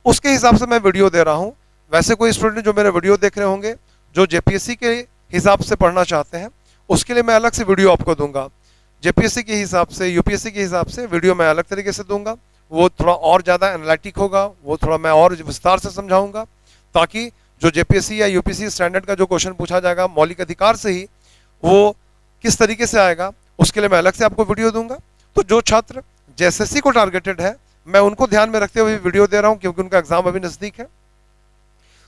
उसके हिसाब से मैं वीडियो दे रहा हूं। वैसे कोई स्टूडेंट जो मेरे वीडियो देख रहे होंगे जो जेपीएससी के हिसाब से पढ़ना चाहते हैं, उसके लिए मैं अलग से वीडियो आपको दूंगा। जेपीएससी के हिसाब से, यूपीएससी के हिसाब से वीडियो मैं अलग तरीके से दूंगा। वो थोड़ा और ज़्यादा एनालिटिक होगा, वो थोड़ा मैं और विस्तार से समझाऊंगा, ताकि जो जेपीएससी या यूपीएससी स्टैंडर्ड का जो क्वेश्चन पूछा जाएगा मौलिक अधिकार से ही, वो किस तरीके से आएगा, उसके लिए मैं अलग से आपको वीडियो दूंगा। तो जो छात्र जेएसएससी को टारगेटेड है, मैं उनको ध्यान में रखते हुए वीडियो दे रहा हूँ, क्योंकि उनका एग्जाम अभी नजदीक है।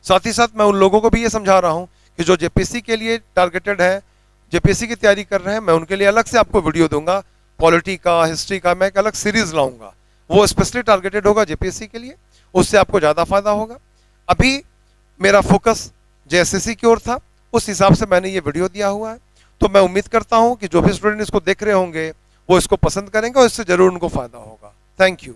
साथ ही साथ मैं उन लोगों को भी ये समझा रहा हूँ कि जो जेपीएससी के लिए टारगेटेड है, जेपीएससी की तैयारी कर रहे हैं, मैं उनके लिए अलग से आपको वीडियो दूंगा। पॉलिटी का, हिस्ट्री का मैं एक अलग सीरीज लाऊंगा, वो स्पेशली टारगेटेड होगा जेपीएससी के लिए, उससे आपको ज़्यादा फायदा होगा। अभी मेरा फोकस जेएसएससी की ओर था, उस हिसाब से मैंने ये वीडियो दिया हुआ है। तो मैं उम्मीद करता हूँ कि जो भी स्टूडेंट इसको देख रहे होंगे वो इसको पसंद करेंगे और इससे जरूर उनको फायदा होगा। Thank you.